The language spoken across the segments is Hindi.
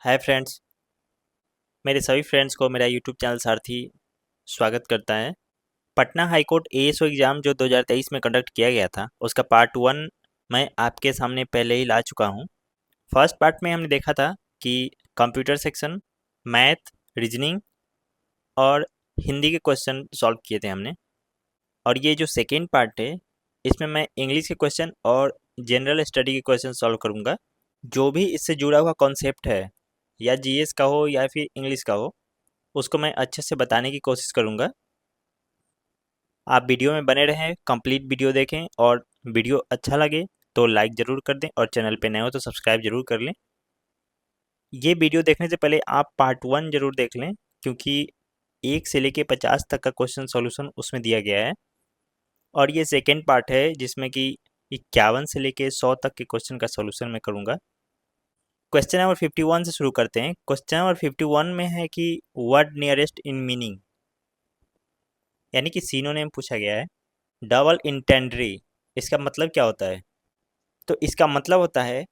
Hi friends. मेरे सभी फ्रेंड्स को मेरा यूट्यूब चैनल सारथी स्वागत करता है। Patna high court ASO exam जो 2023 में कंडक्ट किया गया था उसका पार्ट वन मैं आपके सामने पहले ही ला चुका हूँ। फर्स्ट पार्ट में हमने देखा था कि कंप्यूटर सेक्शन, मैथ, रीजनिंग और हिंदी के क्वेश्चन सॉल्व किए थे हमने। और ये जो सेकेंड पार्ट है इसमें मैं इंग्लिश के क्वेश्चन और जनरल स्टडी के क्वेश्चन सॉल्व करूँगा। जो भी इससे जुड़ा हुआ कॉन्सेप्ट है या जीएस का हो या फिर इंग्लिश का हो उसको मैं अच्छे से बताने की कोशिश करूँगा। आप वीडियो में बने रहें, कंप्लीट वीडियो देखें और वीडियो अच्छा लगे तो लाइक ज़रूर कर दें और चैनल पे नए हो तो सब्सक्राइब ज़रूर कर लें। ये वीडियो देखने से पहले आप पार्ट वन ज़रूर देख लें क्योंकि 1 से लेके 50 तक का क्वेश्चन सॉल्यूशन उसमें दिया गया है। और ये सेकेंड पार्ट है जिसमें कि 51 से लेके 100 तक के क्वेश्चन का सॉल्यूशन मैं करूँगा। क्वेश्चन नंबर 51 से शुरू करते हैं। क्वेश्चन नंबर 51 में है कि वर्ड नियरेस्ट इन मीनिंग, यानी कि सिनोनिम पूछा गया है। डबल इंटेंडरी इसका मतलब क्या होता है? तो इसका मतलब होता है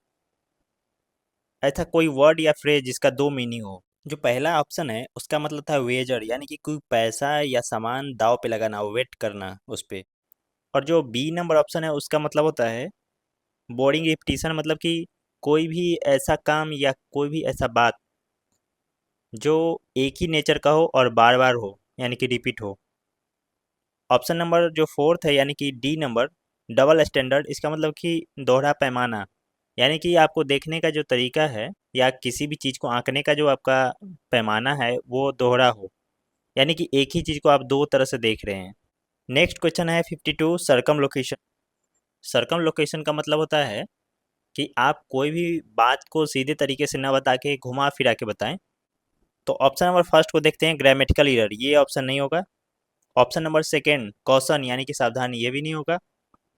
ऐसा कोई वर्ड या फ्रेज जिसका दो मीनिंग हो। जो पहला ऑप्शन है उसका मतलब था वेजर, यानी कि कोई पैसा या सामान दाव पे लगाना, वेट करना उस पे। और जो बी नंबर ऑप्शन है उसका मतलब होता है बोरिंग रिपीटिशन, मतलब कि कोई भी ऐसा काम या कोई भी ऐसा बात जो एक ही नेचर का हो और बार बार हो, यानी कि रिपीट हो। ऑप्शन नंबर जो फोर्थ है यानी कि डी नंबर, डबल स्टैंडर्ड, इसका मतलब कि दोहरा पैमाना, यानी कि आपको देखने का जो तरीका है या किसी भी चीज़ को आंकने का जो आपका पैमाना है वो दोहरा हो, यानी कि एक ही चीज़ को आप दो तरह से देख रहे हैं। नेक्स्ट क्वेश्चन है 52, सरकम लोकेशन। सरकम लोकेशन का मतलब होता है कि आप कोई भी बात को सीधे तरीके से न बता के घुमा फिरा के बताएं। तो ऑप्शन नंबर फर्स्ट को देखते हैं, ग्रामेटिकल एरर, ये ऑप्शन नहीं होगा। ऑप्शन नंबर सेकेंड, कॉशन यानी कि सावधानी, ये भी नहीं होगा।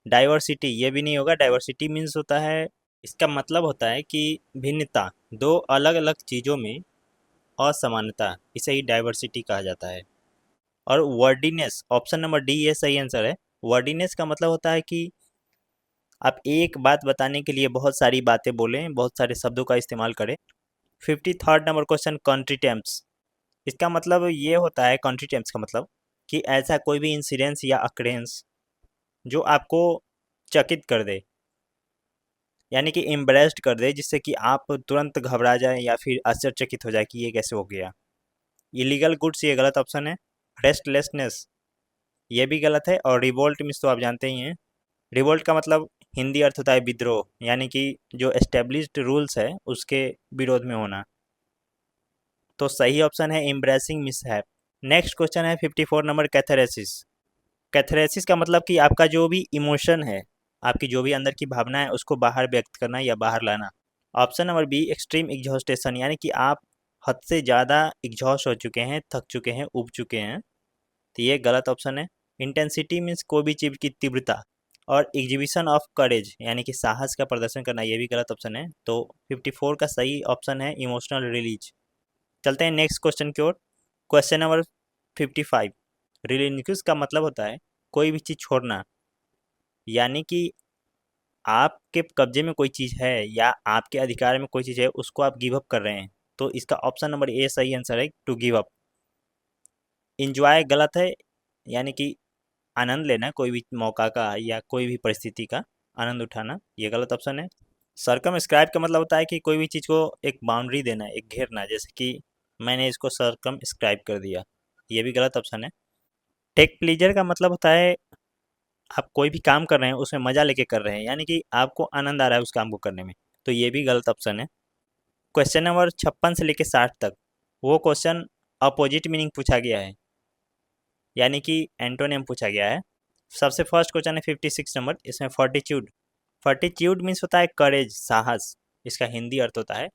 डाइवर्सिटी ये भी नहीं होगा। डाइवर्सिटी मीन्स होता है, इसका मतलब होता है कि भिन्नता, दो अलग अलग चीज़ों में असमानता, इसे ही डाइवर्सिटी कहा जाता है। और वर्डिनेस, ऑप्शन नंबर डी ये सही आंसर है। वर्डिनेस का मतलब होता है कि आप एक बात बताने के लिए बहुत सारी बातें बोलें, बहुत सारे शब्दों का इस्तेमाल करें। 53rd number question, country terms. इसका मतलब ये होता है, कंट्री टर्म्स का मतलब कि ऐसा कोई भी इंसिडेंस या अक्रेंस जो आपको चकित कर दे, यानी कि एम्बरेस्ड कर दे, जिससे कि आप तुरंत घबरा जाए या फिर आश्चर्यचकित हो जाए कि ये कैसे हो गया। इलीगल गुड्स ये गलत ऑप्शन है। रेस्टलेसनेस ये भी गलत है। और रिवोल्ट मीन्स तो आप जानते ही हैं। रिवोल्ट का मतलब हिंदी अर्थ होता है विद्रोह, यानी कि जो एस्टेब्लिश्ड रूल्स है उसके विरोध में होना। तो सही ऑप्शन है एम्ब्रेसिंग मिसहैप। नेक्स्ट क्वेश्चन है 54 नंबर, कैथेरेसिस। कैथेरेसिस का मतलब कि आपका जो भी इमोशन है, आपकी जो भी अंदर की भावना है उसको बाहर व्यक्त करना या बाहर लाना। ऑप्शन नंबर बी, एक्सट्रीम एग्जॉस्टेशन, यानी कि आप हद से ज़्यादा एग्जॉस्ट हो चुके हैं, थक चुके हैं, उब चुके हैं, तो ये गलत ऑप्शन है। इंटेंसिटी मीन्स कोई भी चीज़ की तीव्रता। और एग्जीबिशन ऑफ करेज यानी कि साहस का प्रदर्शन करना, ये भी गलत ऑप्शन है। तो 54 का सही ऑप्शन है इमोशनल रिलीज। चलते हैं नेक्स्ट क्वेश्चन की ओर। क्वेश्चन नंबर 55, रिलिंक्विश का मतलब होता है कोई भी चीज़ छोड़ना, यानी कि आपके कब्जे में कोई चीज़ है या आपके अधिकार में कोई चीज़ है उसको आप गिव अप कर रहे हैं। तो इसका ऑप्शन नंबर ए सही आंसर है, टू गिव अप। इंजॉय गलत है, यानी कि आनंद लेना कोई भी मौका का या कोई भी परिस्थिति का आनंद उठाना, ये गलत ऑप्शन है। सरकम स्क्राइब का मतलब होता है कि कोई भी चीज़ को एक बाउंड्री देना, एक घेरना, जैसे कि मैंने इसको सरकम स्क्राइब कर दिया, ये भी गलत ऑप्शन है। टेक प्लीजर का मतलब होता है आप कोई भी काम कर रहे हैं उसमें मजा लेके कर रहे हैं, यानी कि आपको आनंद आ रहा है उस काम को करने में, तो ये भी गलत ऑप्शन है। क्वेश्चन नंबर 56 से लेके 60 तक वो क्वेश्चन अपोजिट मीनिंग पूछा गया है, यानी कि एंटोनिम पूछा गया है। सबसे फर्स्ट क्वेश्चन है 56 नंबर, इसमें फोर्टिट्यूड। फोर्टिट्यूड मीन्स होता है करेज, साहस, इसका हिंदी अर्थ होता है,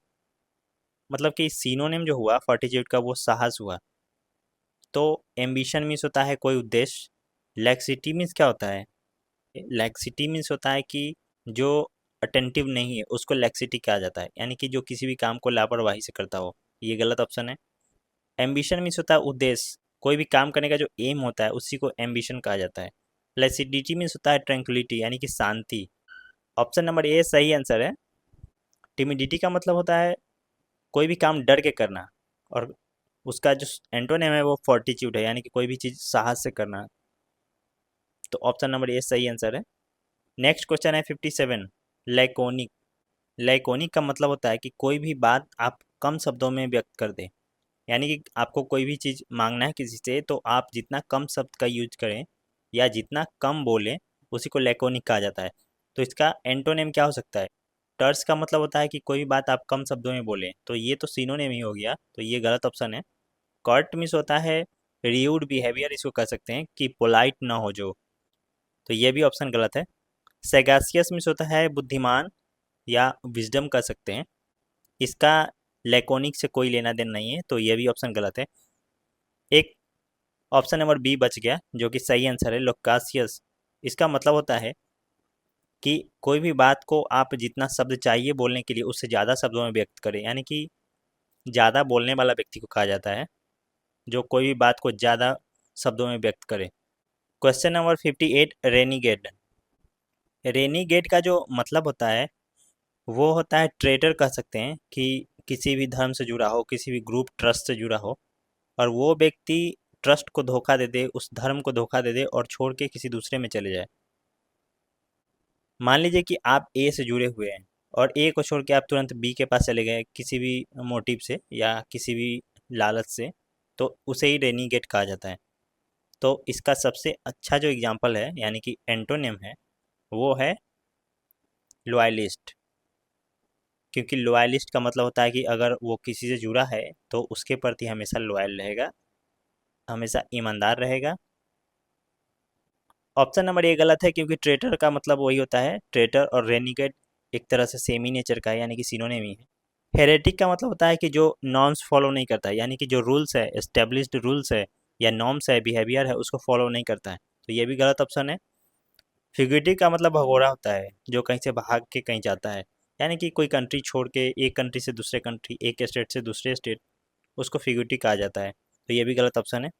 मतलब कि सिनोनिम जो हुआ फोर्टिट्यूड का वो साहस हुआ। तो एम्बिशन मीन्स होता है कोई उद्देश्य। लैक्सिटी मीन्स क्या होता है? लैक्सिटी मीन्स होता है कि जो अटेंटिव नहीं है उसको लैक्सिटी कहा जाता है, यानी कि जो किसी भी काम को लापरवाही से करता हो, ये गलत ऑप्शन है। एम्बिशन मीन्स होता है उद्देश्य, कोई भी काम करने का जो एम होता है उसी को एम्बिशन कहा जाता है। प्लेसिडिटी मीन्स होता है ट्रैंक्विलिटी, यानी कि शांति। ऑप्शन नंबर ए सही आंसर है। टिमिडिटी का मतलब होता है कोई भी काम डर के करना, और उसका जो एंटोनिम है वो फोर्टिट्यूड है, यानी कि कोई भी चीज़ साहस से करना। तो ऑप्शन नंबर ए सही आंसर है। नेक्स्ट क्वेश्चन है 57, लैकोनिक। लैकोनिक का मतलब होता है कि कोई भी बात आप कम शब्दों में व्यक्त कर दें, यानी कि आपको कोई भी चीज़ मांगना है किसी से, तो आप जितना कम शब्द का यूज करें या जितना कम बोलें, उसी को लैकोनिक कहा जाता है। तो इसका एंटोनिम क्या हो सकता है? टर्स का मतलब होता है कि कोई भी बात आप कम शब्दों में बोलें, तो ये तो सिनोनिम ही हो गया, तो ये गलत ऑप्शन है। कर्ट मिस होता है र्यूड बिहेवियर, इसको कह सकते हैं कि पोलाइट ना हो जो, तो ये भी ऑप्शन गलत है। सेगासियस मिस होता है बुद्धिमान या विजडम कह सकते हैं, इसका लैकोनिक से कोई लेना देना नहीं है, तो ये भी ऑप्शन गलत है। एक ऑप्शन नंबर बी बच गया जो कि सही आंसर है, लोकासियस। इसका मतलब होता है कि कोई भी बात को आप जितना शब्द चाहिए बोलने के लिए उससे ज़्यादा शब्दों में व्यक्त करें, यानी कि ज़्यादा बोलने वाला व्यक्ति को कहा जाता है, जो कोई भी बात को ज़्यादा शब्दों में व्यक्त करे। Question number 58, रेनीगेड। रेनीगेड का जो मतलब होता है वो होता है ट्रेटर कह सकते हैं, कि किसी भी धर्म से जुड़ा हो, किसी भी ग्रुप ट्रस्ट से जुड़ा हो, और वो व्यक्ति ट्रस्ट को धोखा दे दे, उस धर्म को धोखा दे दे और छोड़ के किसी दूसरे में चले जाए। मान लीजिए कि आप ए से जुड़े हुए हैं और ए को छोड़ के आप तुरंत बी के पास चले गए किसी भी मोटिव से या किसी भी लालच से, तो उसे ही रेनीगेट कहा जाता है। तो इसका सबसे अच्छा जो एग्जाम्पल है, यानी कि एंटोनिम है, वो है लॉयलिस्ट। क्योंकि लॉयलिस्ट का मतलब होता है कि अगर वो किसी से जुड़ा है तो उसके प्रति हमेशा लॉयल रहेगा, हमेशा ईमानदार रहेगा। ऑप्शन नंबर ए गलत है, क्योंकि ट्रेटर का मतलब वही होता है, ट्रेटर और रेनिगेट एक तरह से सेम ही नेचर का है, यानी कि सिनोनिम ही है। हेरेटिक का मतलब होता है कि जो नॉर्म्स फॉलो नहीं करता है, यानी कि जो रूल्स है, एस्टेब्लिश्ड रूल्स है या नॉर्म्स है, बिहेवियर है, उसको फॉलो नहीं करता है, तो ये भी गलत ऑप्शन है। फ्यूगिटिव का मतलब भगोड़ा होता है, जो कहीं से भाग के कहीं जाता है, यानी कि कोई कंट्री छोड़ के एक कंट्री से दूसरे कंट्री, एक स्टेट से दूसरे स्टेट, उसको फ्यूगिटिव कहा जाता है, तो ये भी गलत ऑप्शन है।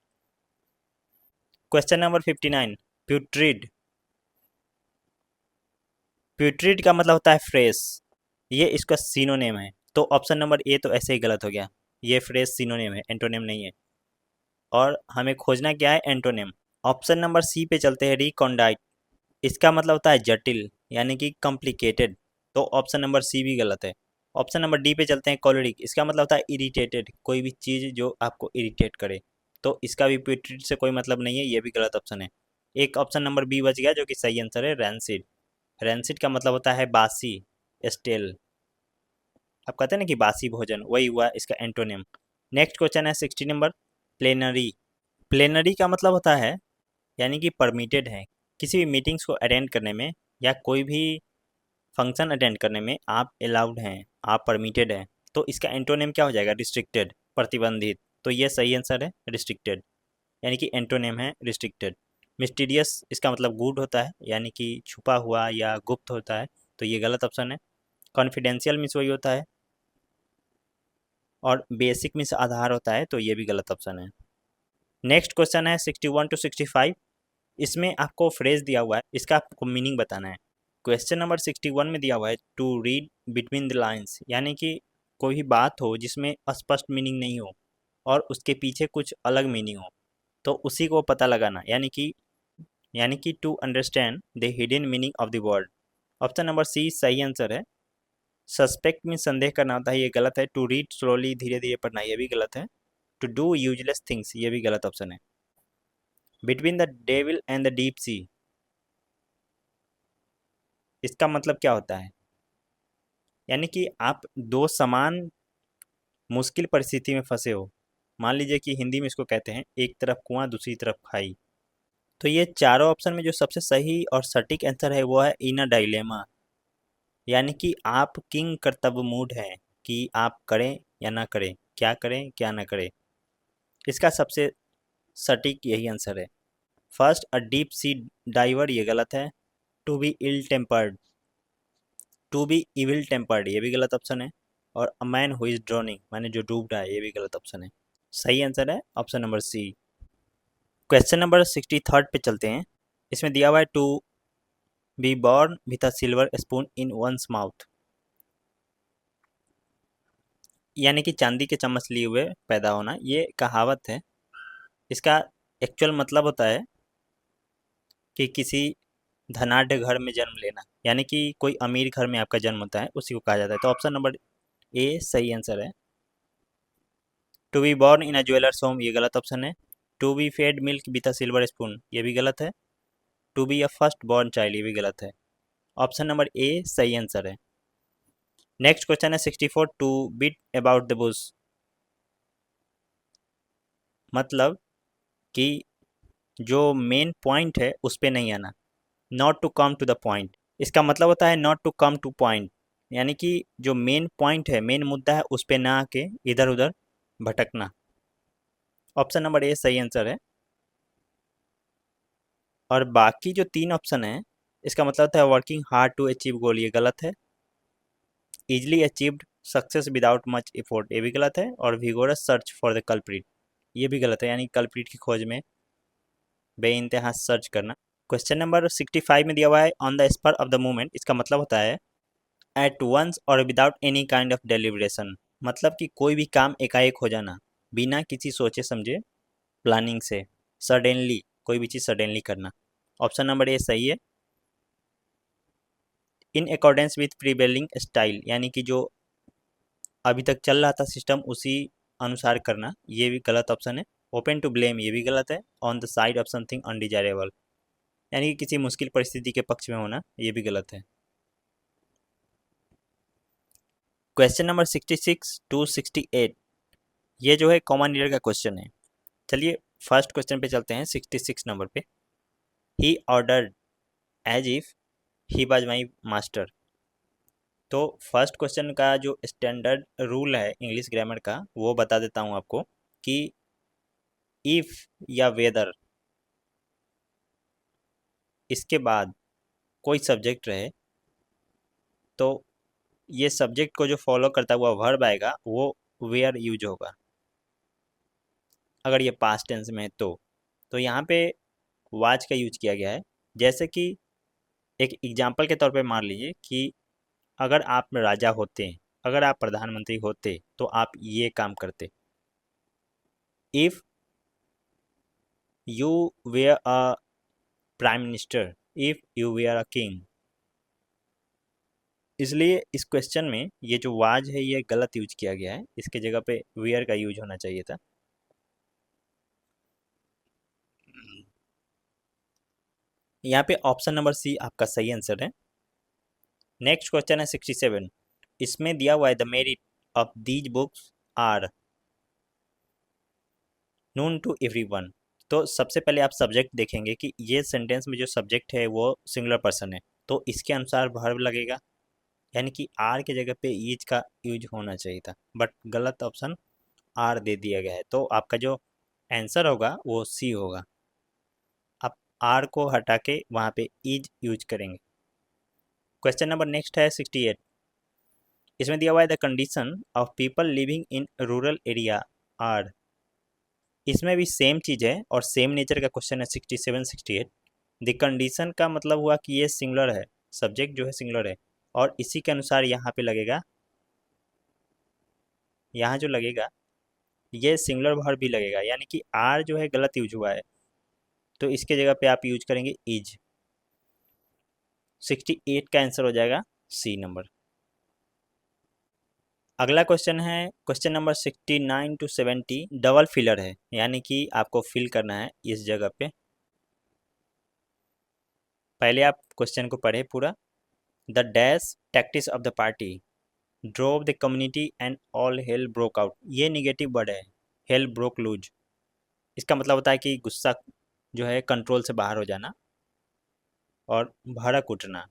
Question number 59, प्यूट्रिड। प्यूट्रिड का मतलब होता है फ्रेश, ये इसका सिनोनिम है, तो ऑप्शन नंबर ए तो ऐसे ही गलत हो गया। ये फ्रेश सिनोनिम है, एंटोनिम नहीं है, और हमें खोजना क्या है? एंटोनिम। ऑप्शन नंबर सी पे चलते हैं, रिकॉन्डाइट। इसका मतलब होता है जटिल, यानी कि कॉम्प्लिकेटेड, तो ऑप्शन नंबर सी भी गलत है। ऑप्शन नंबर डी पे चलते हैं, कॉलरिक। इसका मतलब होता है इरिटेटेड, कोई भी चीज़ जो आपको इरिटेट करे, तो इसका भी प्यूट्रिड से कोई मतलब नहीं है, ये भी गलत ऑप्शन है। एक ऑप्शन नंबर बी बच गया जो कि सही आंसर है, रैंसिड। रैंसिड का मतलब होता है बासी, स्टेल। आप कहते हैं ना कि बासी भोजन, वही हुआ इसका एंटोनिम। नेक्स्ट क्वेश्चन है 60 नंबर, प्लेनरी। प्लेनरी का मतलब होता है, यानी कि परमिटेड है, किसी भी मीटिंग्स को अटेंड करने में या कोई भी फंक्शन अटेंड करने में आप अलाउड हैं, आप परमिटेड हैं, तो इसका एंटोनिम क्या हो जाएगा? रिस्ट्रिक्टेड, प्रतिबंधित। तो ये सही आंसर है, रिस्ट्रिक्टेड, यानी कि एंटोनिम है रिस्ट्रिक्टेड। मिस्टीरियस, इसका मतलब गूढ़ होता है, यानी कि छुपा हुआ या गुप्त होता है, तो ये गलत ऑप्शन है। कॉन्फिडेंशियल मीन्स वही होता है, और बेसिक मीन्स आधार होता है, तो ये भी गलत ऑप्शन है। नेक्स्ट क्वेश्चन है 61 टू 65। इसमें आपको फ्रेज दिया हुआ है, इसका आपको मीनिंग बताना है। क्वेश्चन नंबर 61 में दिया हुआ है to read between the lines, यानी कि कोई भी बात हो जिसमें स्पष्ट मीनिंग नहीं हो और उसके पीछे कुछ अलग मीनिंग हो, तो उसी को पता लगाना, यानी कि to understand the hidden meaning of the word. Option number C सही आंसर है। सस्पेक्ट में संदेह करना होता है, ये गलत है। टू रीड स्लोली, धीरे धीरे पढ़ना, ये भी गलत है। टू डू यूजलेस थिंग्स, ये भी गलत ऑप्शन है। Between the devil and the deep sea, इसका मतलब क्या होता है? यानी कि आप दो समान मुश्किल परिस्थिति में फंसे हो। मान लीजिए कि हिंदी में इसको कहते हैं, एक तरफ कुआं दूसरी तरफ खाई। तो ये चारों ऑप्शन में जो सबसे सही और सटीक आंसर है वो है इन अ डायलेमा, यानी कि आप किंग कर्तव्य मूड है कि आप करें या ना करें, क्या करें क्या ना करें। इसका सबसे सटीक यही आंसर है। First, a deep sea diver, ये गलत है। To be ill tempered, to be evil tempered, ये भी गलत ऑप्शन है। और a man who is drowning, माने जो डूब रहा है, ये भी गलत ऑप्शन है। सही आंसर है option number C. Question number 63 पे चलते हैं। इसमें दिया हुआ है to be born with a silver spoon in one's mouth. यानी कि चांदी के चम्मच लिए हुए पैदा होना, ये कहावत है। इसका एक्चुअल मतलब होता है कि किसी धनाढ्य घर में जन्म लेना, यानी कि कोई अमीर घर में आपका जन्म होता है, उसी को कहा जाता है। तो ऑप्शन नंबर ए सही आंसर है। To be born in a jewellers home, ये गलत ऑप्शन है। To be fed milk with a silver spoon, ये भी गलत है। To be a first born child, ये भी गलत है। ऑप्शन नंबर ए सही आंसर है। नेक्स्ट क्वेश्चन है 64, to beat about the bush, मतलब कि जो मेन पॉइंट है उस पे नहीं आना, not to come to the point. इसका मतलब होता है not to come to point, यानी कि जो मेन पॉइंट है, मेन मुद्दा है, उस पे ना आके इधर उधर भटकना। ऑप्शन नंबर ए सही आंसर है। और बाकी जो तीन ऑप्शन है, इसका मतलब होता है working hard to achieve goal, ये गलत है। Easily achieved success without much effort, ये भी गलत है। और vigorous search for the culprit, ये भी गलत है, यानी कल्प्रिट की खोज में बेइंतहा सर्च करना। क्वेश्चन नंबर 65 में दिया हुआ है on the spur of the moment, इसका मतलब होता है एट वंस और without any kind of deliberation, मतलब कि कोई भी काम एकाएक हो जाना, बिना किसी सोचे समझे प्लानिंग से, सडनली कोई भी चीज़ सडनली करना। ऑप्शन नंबर ए सही है। In accordance with prevailing style, यानी कि जो अभी तक चल रहा था सिस्टम, उसी अनुसार करना, ये भी गलत ऑप्शन है। ओपन टू ब्लेम, ये भी गलत है। On the side of something undesirable, यानी कि किसी मुश्किल परिस्थिति के पक्ष में होना, ये भी गलत है। क्वेश्चन नंबर 66 टू 68, ये जो है कॉमन ईयर का क्वेश्चन है। चलिए फर्स्ट क्वेश्चन पे चलते हैं, 66 नंबर पे। He ordered as if he was my master. तो फर्स्ट क्वेश्चन का जो स्टैंडर्ड रूल है इंग्लिश ग्रामर का, वो बता देता हूँ आपको कि इफ या वेदर, इसके बाद कोई सब्जेक्ट रहे, तो ये सब्जेक्ट को जो फॉलो करता हुआ वर्ब आएगा वो वेयर यूज होगा, अगर ये पास्ट टेंस में है तो यहाँ पे वाज का यूज किया गया है। जैसे कि एक एग्जाम्पल के तौर पे मान लीजिए कि अगर आप राजा होते, अगर आप प्रधानमंत्री होते, तो आप ये काम करते। If you were a prime minister, if you were a king. इसलिए इस क्वेश्चन में ये जो वाज है ये गलत यूज किया गया है, इसके जगह पे वेयर का यूज होना चाहिए था। यहाँ पे ऑप्शन नंबर सी आपका सही आंसर है। नेक्स्ट क्वेश्चन है 67, इसमें दिया हुआ है the merit of these books are known to everyone. तो सबसे पहले आप सब्जेक्ट देखेंगे कि ये सेंटेंस में जो सब्जेक्ट है वो सिंगुलर पर्सन है, तो इसके अनुसार वर्ब लगेगा, यानी कि आर के जगह पे ईज का यूज होना चाहिए था, बट गलत ऑप्शन आर दे दिया गया है। तो आपका जो आंसर होगा वो सी होगा। आप आर को हटा के वहाँ पे ईज यूज करेंगे। क्वेश्चन नंबर नेक्स्ट है 68, इसमें दिया हुआ है the condition of people living in rural area are. इसमें भी सेम चीज़ है और सेम नेचर का क्वेश्चन है 67 68। द कंडीशन का मतलब हुआ कि ये सिंगुलर है, सब्जेक्ट जो है सिंगुलर है, और इसी के अनुसार यहाँ पे लगेगा, यहाँ जो लगेगा ये सिंगुलर वर्ब भी लगेगा, यानी कि आर जो है गलत यूज हुआ है, तो इसके जगह पे आप यूज करेंगे इज। 68 का आंसर हो जाएगा सी नंबर। अगला क्वेश्चन है question number 69 to 70, double filler है, यानी कि आपको फिल करना है इस जगह पे। पहले आप क्वेश्चन को पढ़े पूरा। The dash tactics of the party drove the community and all hello broke out, ये निगेटिव वर्ड है। हेल ब्रोक लूज, इसका मतलब होता है कि गुस्सा जो है कंट्रोल से बाहर हो जाना और भड़क उठना।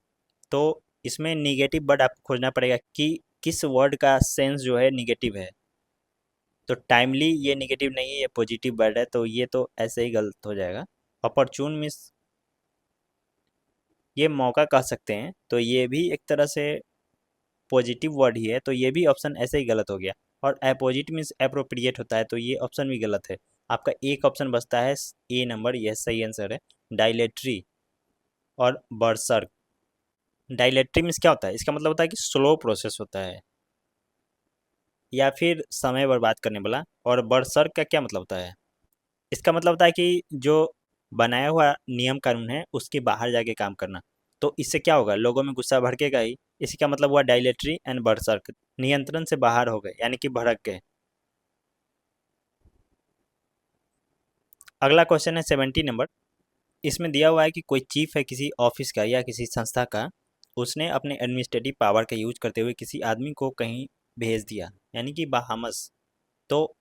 तो इसमें निगेटिव वर्ड आपको खोजना पड़ेगा कि किस वर्ड का सेंस जो है निगेटिव है। तो टाइमली ये निगेटिव नहीं है, ये पॉजिटिव वर्ड है, तो ये तो ऐसे ही गलत हो जाएगा। अपॉर्चून मीन्स ये मौका कह सकते हैं, तो ये भी एक तरह से पॉजिटिव वर्ड ही है, तो ये भी ऑप्शन ऐसे ही गलत हो गया। और अपोजिट मीन्स अप्रोप्रिएट होता है, तो ये ऑप्शन भी गलत है। आपका एक ऑप्शन बचता है ए नंबर, यह सही आंसर है। डायलेटरी और बर्सर्क। डायलेटरी मीन्स क्या होता है, इसका मतलब होता है कि स्लो प्रोसेस होता है। या फिर समय बर्बाद करने वाला। और बरसर्क का क्या मतलब होता है? इसका मतलब होता है कि जो बनाया हुआ नियम कानून है उसके बाहर जाके काम करना। तो इससे क्या होगा, लोगों में गुस्सा भड़केगा ही। इसी का मतलब हुआ डायलेटरी एंड बरसर्क, नियंत्रण से बाहर हो गए यानी कि भड़क गए। अगला क्वेश्चन है 70 नंबर। इसमें दिया हुआ है कि कोई चीफ है किसी ऑफिस का या किसी संस्था का, उसने अपने एडमिनिस्ट्रेटिव पावर का यूज करते हुए किसी आदमी को कहीं भेज दिया, यानी कि बाहामस। तो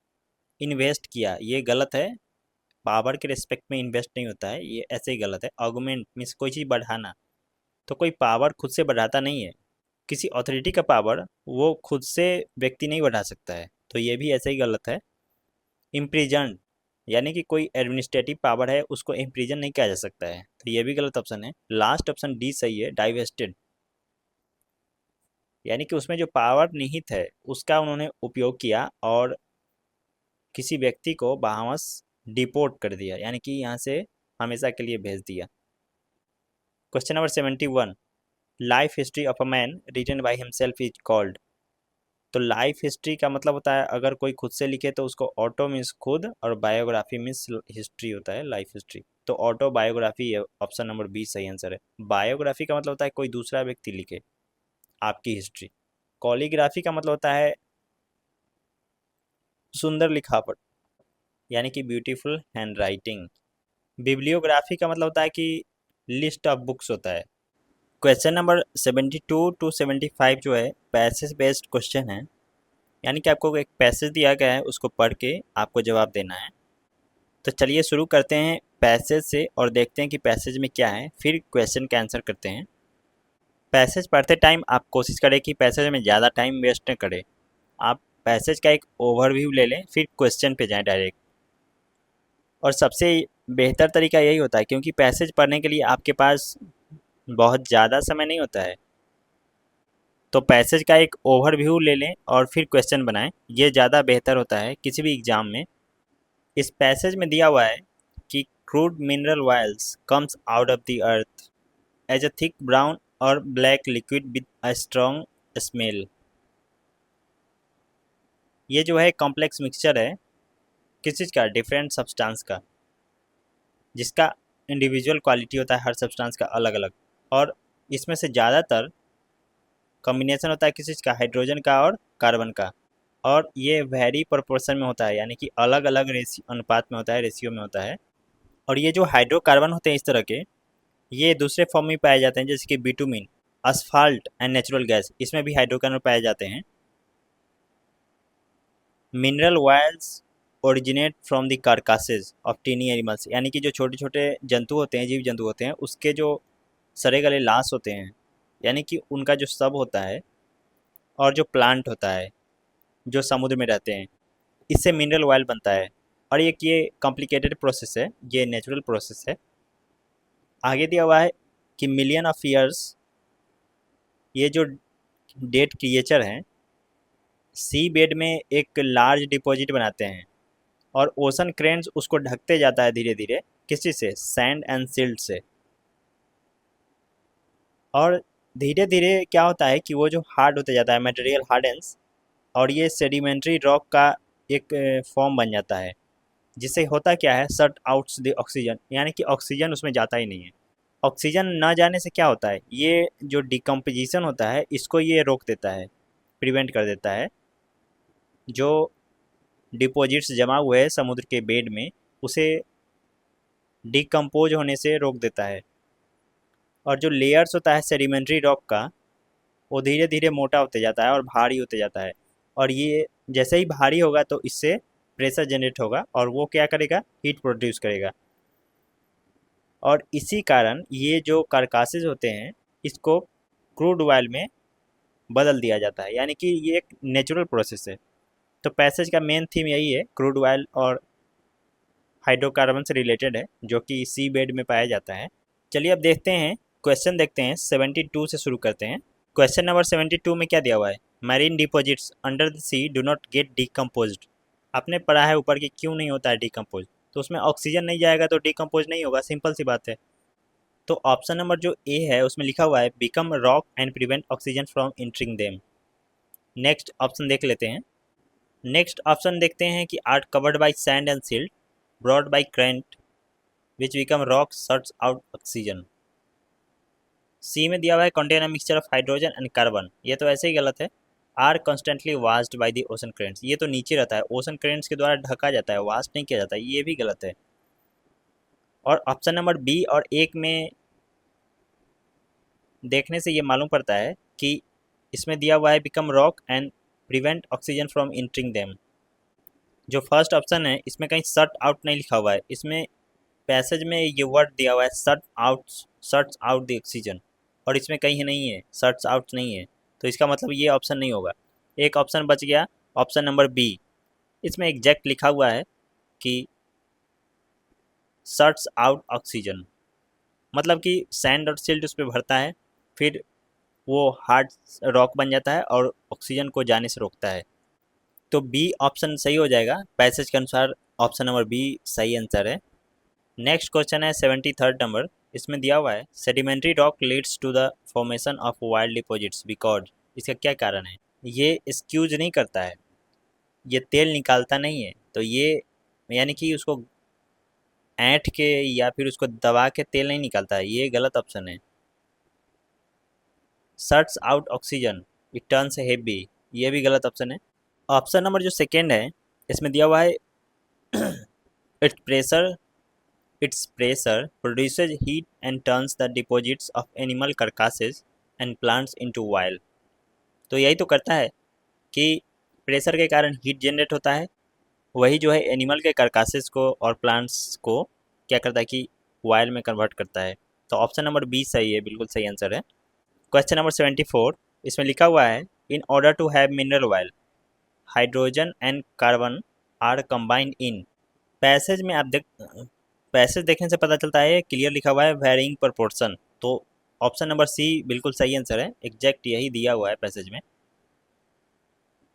इन्वेस्ट किया, ये गलत है। पावर के रिस्पेक्ट में इन्वेस्ट नहीं होता है, ये ऐसे ही गलत है। ऑगमेंट मीन्स कोई चीज़ बढ़ाना। तो कोई पावर खुद से बढ़ाता नहीं है। किसी अथॉरिटी का पावर वो खुद से व्यक्ति नहीं बढ़ा सकता है, तो ये भी ऐसे ही गलत है। इम्प्रिजन, यानी कि कोई एडमिनिस्ट्रेटिव पावर है उसको इम्प्रिजन नहीं किया जा सकता है, तो ये भी गलत ऑप्शन है। लास्ट ऑप्शन डी सही है, डाइवेस्टेड, यानी कि उसमें जो पावर निहित है उसका उन्होंने उपयोग किया और किसी व्यक्ति को बाहमस डिपोर्ट कर दिया, यानी कि यहाँ से हमेशा के लिए भेज दिया। Question number 71। Life history of a man written by himself is called. तो लाइफ हिस्ट्री का मतलब होता है अगर कोई खुद से लिखे तो उसको ऑटो मीन्स खुद, और बायोग्राफी मीन्स हिस्ट्री होता है लाइफ हिस्ट्री। तो ऑटो बायोग्राफी है, ऑप्शन नंबर बी सही आंसर है। बायोग्राफी का मतलब होता है कोई दूसरा व्यक्ति लिखे आपकी हिस्ट्री। कॉलीग्राफी का मतलब होता है सुंदर लिखावट, यानी कि ब्यूटीफुल हैंड राइटिंग। बिब्लियोग्राफी का मतलब होता है कि लिस्ट ऑफ बुक्स होता है। क्वेश्चन नंबर 72 टू 75 जो है पैसेज बेस्ड क्वेश्चन है, यानी कि आपको एक पैसेज दिया गया है उसको पढ़ के आपको जवाब देना है। तो चलिए शुरू करते हैं पैसेज से और देखते हैं कि पैसेज में क्या है, फिर क्वेश्चन का आंसर करते हैं। पैसेज पढ़ते टाइम आप कोशिश करें कि पैसेज में ज़्यादा टाइम वेस्ट न करें। आप पैसेज का एक ओवरव्यू ले लें फिर क्वेश्चन पे जाएं डायरेक्ट। और सबसे बेहतर तरीका यही होता है क्योंकि पैसेज पढ़ने के लिए आपके पास बहुत ज़्यादा समय नहीं होता है। तो पैसेज का एक ओवरव्यू ले लें और फिर क्वेश्चन बनाएं, ये ज़्यादा बेहतर होता है किसी भी एग्ज़ाम में। इस पैसेज में दिया हुआ है कि crude mineral oils comes out of the earth as a thick brown और black liquid with a strong smell. ये जो है कॉम्प्लेक्स मिक्सचर है किस चीज़ का, डिफरेंट सब्सटेंस का, जिसका इंडिविजुअल क्वालिटी होता है हर सब्सटेंस का अलग अलग। और इसमें से ज़्यादातर कॉम्बिनेशन होता है किस चीज़ का, हाइड्रोजन का और कार्बन का। और ये वेरी प्रोपोर्शन में होता है, यानी कि अलग अलग रेशियो अनुपात में होता है, रेशियो में होता है। और ये जो हाइड्रोकार्बन होते हैं इस तरह के, ये दूसरे फॉर्म में पाए जाते हैं जैसे कि bitumen, asphalt and natural gas, इसमें भी हाइड्रोकार्बन पाए जाते हैं। Mineral oils originate from the carcasses of tiny animals, यानी कि जो छोटे छोटे जंतु होते हैं, जीव जंतु होते हैं, उसके जो सड़े गले लाश होते हैं, यानी कि उनका जो सब होता है, और जो प्लांट होता है जो समुद्र में रहते हैं, इससे मिनरल ऑयल बनता है। और ये कॉम्प्लिकेटेड प्रोसेस है, ये नेचुरल प्रोसेस है। आगे दिया हुआ है कि मिलियन ऑफ ईयर्स ये जो डेड क्रिएचर हैं सी बेड में एक लार्ज डिपॉजिट बनाते हैं, और ओशन क्रेन्स उसको ढकते जाता है धीरे धीरे, किस चीज़ से, सैंड एंड सिल्ट से। और धीरे धीरे क्या होता है कि वो जो हार्ड होते जाता है, मटेरियल हार्डेंस, और ये सेडिमेंट्री रॉक का एक फॉर्म बन जाता है, जिससे होता क्या है, शट आउट्स द ऑक्सीजन, यानी कि ऑक्सीजन उसमें जाता ही नहीं है। ऑक्सीजन ना जाने से क्या होता है, ये जो डिकम्पोजिशन होता है इसको ये रोक देता है, प्रिवेंट कर देता है। जो डिपॉजिट्स जमा हुए हैं समुद्र के बेड में उसे डिकम्पोज होने से रोक देता है। और जो लेयर्स होता है सेडिमेंट्री रॉक का, वो धीरे धीरे मोटा होते जाता है और भारी होते जाता है। और ये जैसे ही भारी होगा तो इससे प्रेशर जनरेट होगा और वो क्या करेगा, हीट प्रोड्यूस करेगा। और इसी कारण ये जो कार्कासेस होते हैं इसको क्रूड ऑयल में बदल दिया जाता है, यानी कि ये एक नेचुरल प्रोसेस है। तो पैसेज का मेन थीम यही है, क्रूड ऑयल और हाइड्रोकार्बन से रिलेटेड है जो कि सी बेड में पाया जाता है। चलिए अब देखते हैं क्वेश्चन, देखते हैं 72 से शुरू करते हैं। क्वेश्चन नंबर 72 में क्या दिया हुआ है, marine deposits under the sea do not get decomposed. आपने पढ़ा है ऊपर कि क्यों नहीं होता है डिकम्पोज, तो उसमें ऑक्सीजन नहीं जाएगा तो डिकम्पोज नहीं होगा, सिंपल सी बात है। तो ऑप्शन नंबर जो ए है उसमें लिखा हुआ है become rock and prevent oxygen from entering them. Next option देख लेते हैं। नेक्स्ट ऑप्शन देखते हैं कि are covered by sand and silt brought by current which become rock search out oxygen. C में दिया हुआ है contain a mixture of hydrogen and carbon, ये तो ऐसे ही गलत है। Are constantly washed by the ocean currents, ये तो नीचे रहता है, ओशन करेंट्स के द्वारा ढका जाता है, वास्ट नहीं किया जाता है, ये भी गलत है। और ऑप्शन नंबर बी और एक में देखने से ये मालूम पड़ता है कि इसमें दिया हुआ है become rock and prevent oxygen from entering them. जो फर्स्ट ऑप्शन है इसमें कहीं सट आउट नहीं लिखा हुआ है, इसमें पैसेज में ये वर्ड दिया हुआ है सट्स आउट द ऑक्सीजन, और इसमें कहीं नहीं है, सट्स आउट नहीं है, तो इसका मतलब ये ऑप्शन नहीं होगा। एक ऑप्शन बच गया, ऑप्शन नंबर बी। इसमें एग्जैक्ट लिखा हुआ है कि सट्स आउट ऑक्सीजन, मतलब कि सैंड और सिल्ट उस पर भरता है, फिर वो हार्ड रॉक बन जाता है और ऑक्सीजन को जाने से रोकता है। तो बी ऑप्शन सही हो जाएगा, पैसेज के अनुसार ऑप्शन नंबर बी सही आंसर है। नेक्स्ट क्वेश्चन है 73rd नंबर, इसमें दिया हुआ है sedimentary rock leads to the formation of wild deposits because, इसका क्या कारण है? ये एक्सक्यूज नहीं करता है, ये तेल निकालता नहीं है, तो ये यानी कि उसको ऐंठ के या फिर उसको दबा के तेल नहीं निकालता है, ये गलत ऑप्शन है। Sorts out oxygen it turns heavy, ये भी गलत ऑप्शन है। ऑप्शन नंबर जो सेकेंड है इसमें दिया हुआ है it's pressure its pressure produces heat and turns the deposits of animal carcasses and plants into oil। तो यही तो करता है कि प्रेशर के कारण हीट जनरेट होता है, वही जो है एनिमल के कार्कासेस को और प्लांट्स को क्या करता है कि ऑयल में कन्वर्ट करता है। तो ऑप्शन नंबर बी सही है, बिल्कुल सही आंसर है। क्वेश्चन नंबर 74, इसमें लिखा हुआ है in order to have mineral oil hydrogen and carbon are combined in. Passage में आप पैसेज देखने से पता चलता है क्लियर लिखा हुआ है वेरिंग प्रपोर्शन, तो ऑप्शन नंबर सी बिल्कुल सही आंसर है, एग्जैक्ट यही दिया हुआ है पैसेज में।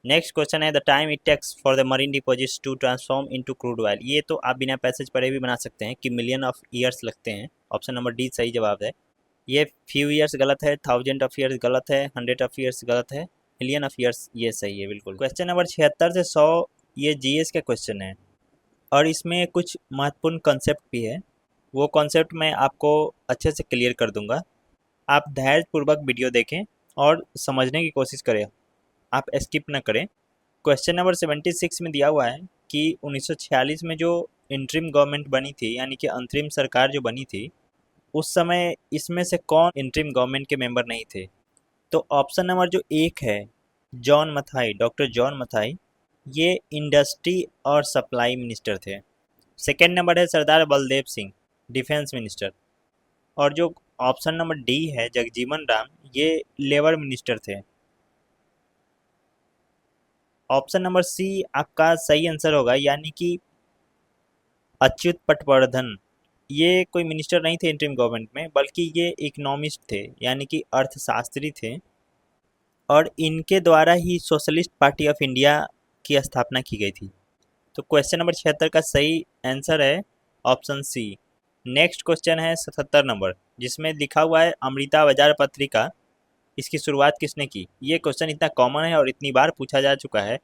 नेक्स्ट क्वेश्चन है the time it takes for the marine deposits to transform into crude oil, ये तो आप बिना पैसेज पढ़े भी बना सकते हैं कि मिलियन ऑफ ईयर्स लगते हैं, ऑप्शन नंबर डी सही जवाब है। ये फ्यू ईयर्स गलत है, 1000 ऑफ ईयर्स गलत है, 100 ऑफ ईयर्स गलत है, मिलियन ऑफ ईयर्स ये सही है बिल्कुल। क्वेश्चन नंबर 76 से 100 ये जीएस का क्वेश्चन है और इसमें कुछ महत्वपूर्ण कॉन्सेप्ट भी है, वो कॉन्सेप्ट मैं आपको अच्छे से क्लियर कर दूंगा। आप धैर्यपूर्वक वीडियो देखें और समझने की कोशिश करें, आप स्किप ना करें। क्वेश्चन नंबर 76 में दिया हुआ है कि 1946 में जो इंटरिम गवर्नमेंट बनी थी, यानी कि अंतरिम सरकार जो बनी थी, उस समय इसमें से कौन इंटरिम गवर्नमेंट के मेंबर नहीं थे? तो ऑप्शन नंबर जो एक है John Mathai, doctor John Mathai, ये इंडस्ट्री और सप्लाई मिनिस्टर थे। सेकेंड नंबर है सरदार बलदेव सिंह, डिफेंस मिनिस्टर। और जो ऑप्शन नंबर डी है जगजीवन राम, ये लेबर मिनिस्टर थे। ऑप्शन नंबर सी आपका सही आंसर होगा, यानी कि अच्युत पटवर्धन, ये कोई मिनिस्टर नहीं थे इंटरिम गवर्नमेंट में, बल्कि ये इकोनॉमिस्ट थे, यानी कि अर्थशास्त्री थे, और इनके द्वारा ही सोशलिस्ट पार्टी ऑफ इंडिया की स्थापना की गई थी। तो क्वेश्चन नंबर 76 का सही आंसर है ऑप्शन सी। नेक्स्ट क्वेश्चन है 77 नंबर, जिसमें लिखा हुआ है अमृता बाजार पत्रिका, इसकी शुरुआत किसने की? ये क्वेश्चन इतना कॉमन है और इतनी बार पूछा जा चुका है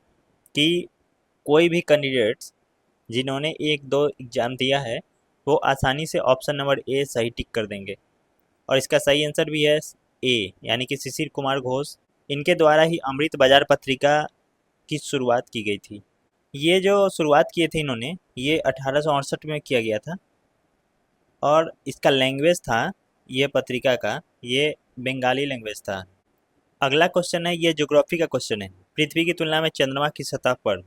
कि कोई भी कैंडिडेट्स जिन्होंने एक दो एग्जाम दिया है वो आसानी से ऑप्शन नंबर ए सही टिक कर देंगे, और इसका सही आंसर भी है ए, यानी कि शिशिर कुमार घोष, इनके द्वारा ही अमृत बाजार पत्रिका की शुरुआत की गई थी। ये जो शुरुआत किए थे इन्होंने, ये 1868 में किया गया था, और इसका लैंग्वेज था ये पत्रिका का, ये बंगाली लैंग्वेज था। अगला क्वेश्चन है, ये ज्योग्राफी का क्वेश्चन है, पृथ्वी की तुलना में चंद्रमा की सतह पर,